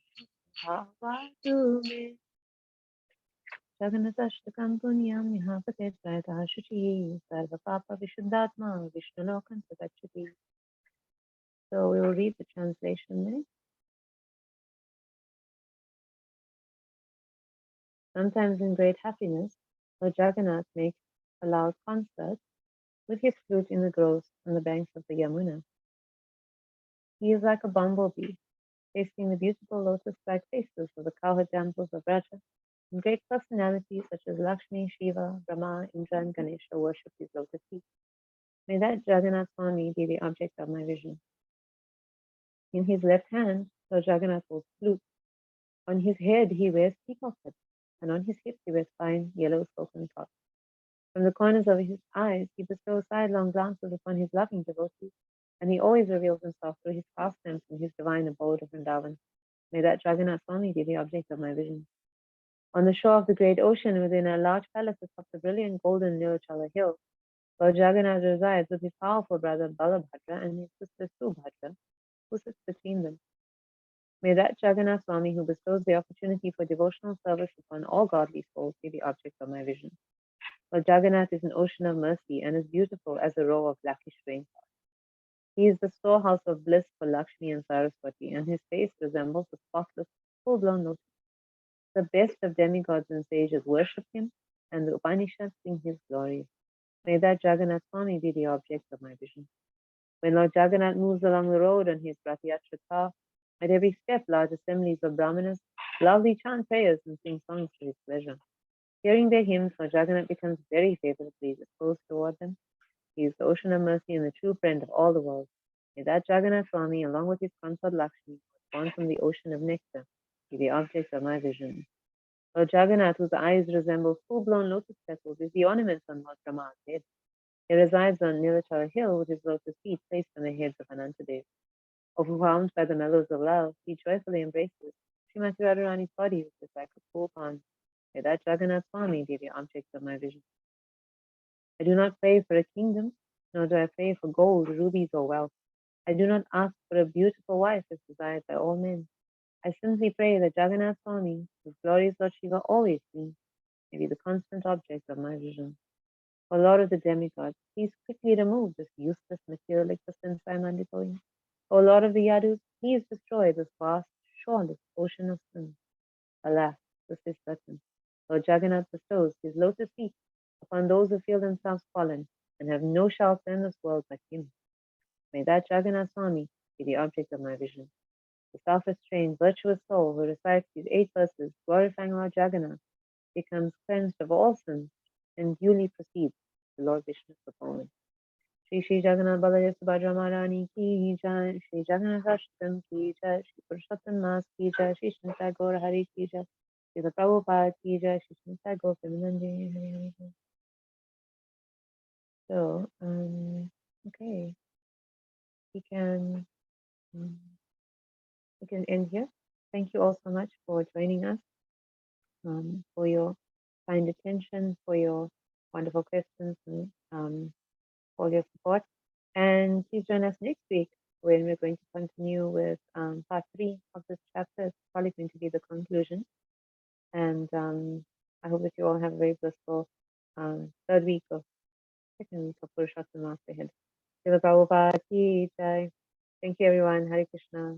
Bhavatu Me. Jagannathashtakam Punyam Yahapatet Vaita Shuchi Sarva Papa Vishuddhatma Vishnulokam Satachati. So we will read the translation there. Sometimes in great happiness, Lord Jagannath makes a loud concert with his flute in the groves on the banks of the Yamuna. He is like a bumblebee, tasting the beautiful lotus-like faces of the cowherd temples of Raja, and great personalities such as Lakshmi, Shiva, Brahma, Indra, and Ganesha worship his lotus feet. May that Jagannath Swami be the object of my vision. In his left hand, Lord Jagannath holds flute. On his head he wears peacock feathers, and on his hips he wears fine yellow silken cloth. From the corners of his eyes he bestows sidelong glances upon his loving devotees, and he always reveals himself through his pastimes in his divine abode of Vrindavan. May that Jagannath Swami be the object of my vision. On the shore of the great ocean, within a large palace atop the brilliant golden Nilachala hill, Lord Jagannath resides with his powerful brother Balabhadra and his sister Subhadra, who sits between them. May that Jagannath Swami who bestows the opportunity for devotional service upon all godly souls be the object of my vision. Lord Jagannath is an ocean of mercy and as beautiful as a row of blackish rainbows. He is the storehouse of bliss for Lakshmi and Saraswati, and his face resembles a spotless, full-blown lotus. The best of demigods and sages worship him, and the Upanishads sing his glories. May that Jagannath Swami be the object of my vision. When Lord Jagannath moves along the road on his Rathayatra car, at every step large assemblies of Brahmanas loudly chant prayers and sing songs to his pleasure. Hearing their hymns, Lord Jagannath becomes very favorably disposed toward them. He is the ocean of mercy and the true friend of all the world. May that Jagannath Swami, along with his consort Lakshmi, born from the ocean of nectar, be the object of my vision. Lord Jagannath, whose eyes resemble full-blown lotus petals, is the ornament on Lord Brahma's head. He resides on Nilachala hill with his lotus feet placed on the heads of Anantadev. Overwhelmed by the mellows of love, he joyfully embraces Srimati Radharani's body, which is like a cool pond. May that Jagannath Swami be the object of my vision. I do not pray for a kingdom, nor do I pray for gold, rubies, or wealth. I do not ask for a beautiful wife as desired by all men. I simply pray that Jagannath Swami, whose glorious Lord Shiva always sings, may be the constant object of my vision. O Lord of the demigods, please quickly remove this useless material existence I am undergoing. O Lord of the Yadus, please destroy this vast, shoreless ocean of sin. Alas, this is certain. Lord Jagannath bestows his lotus feet upon those who feel themselves fallen and have no shelter in this world but him. May that Jagannath Swami be the object of my vision. The self-restrained, virtuous soul who recites these 8 verses glorifying Lord Jagannath becomes cleansed of all sins and duly proceeds to Lord Vishnu's fulfillment. Shri Shri Jagannath Baladev Subhadra Maharani ki jai, Shri Jagannath Ashtam ki jai, Shri Purushottam Mas ki jai, Shri Srimad Gaura Hari ki jai, Shri Prabhupada ki jai, Shri Srimad Gaura Hari Hari. So, okay, we can end here. Thank you all so much for joining us, for your kind attention, for your wonderful questions, and for your support. And please join us next week when we're going to continue with part 3 of this chapter. It's probably going to be the conclusion. And I hope that you all have a very blissful second week of Purushottam Mass ahead. Srila Prabhupada ki jai. Thank you, everyone. Hare Krishna.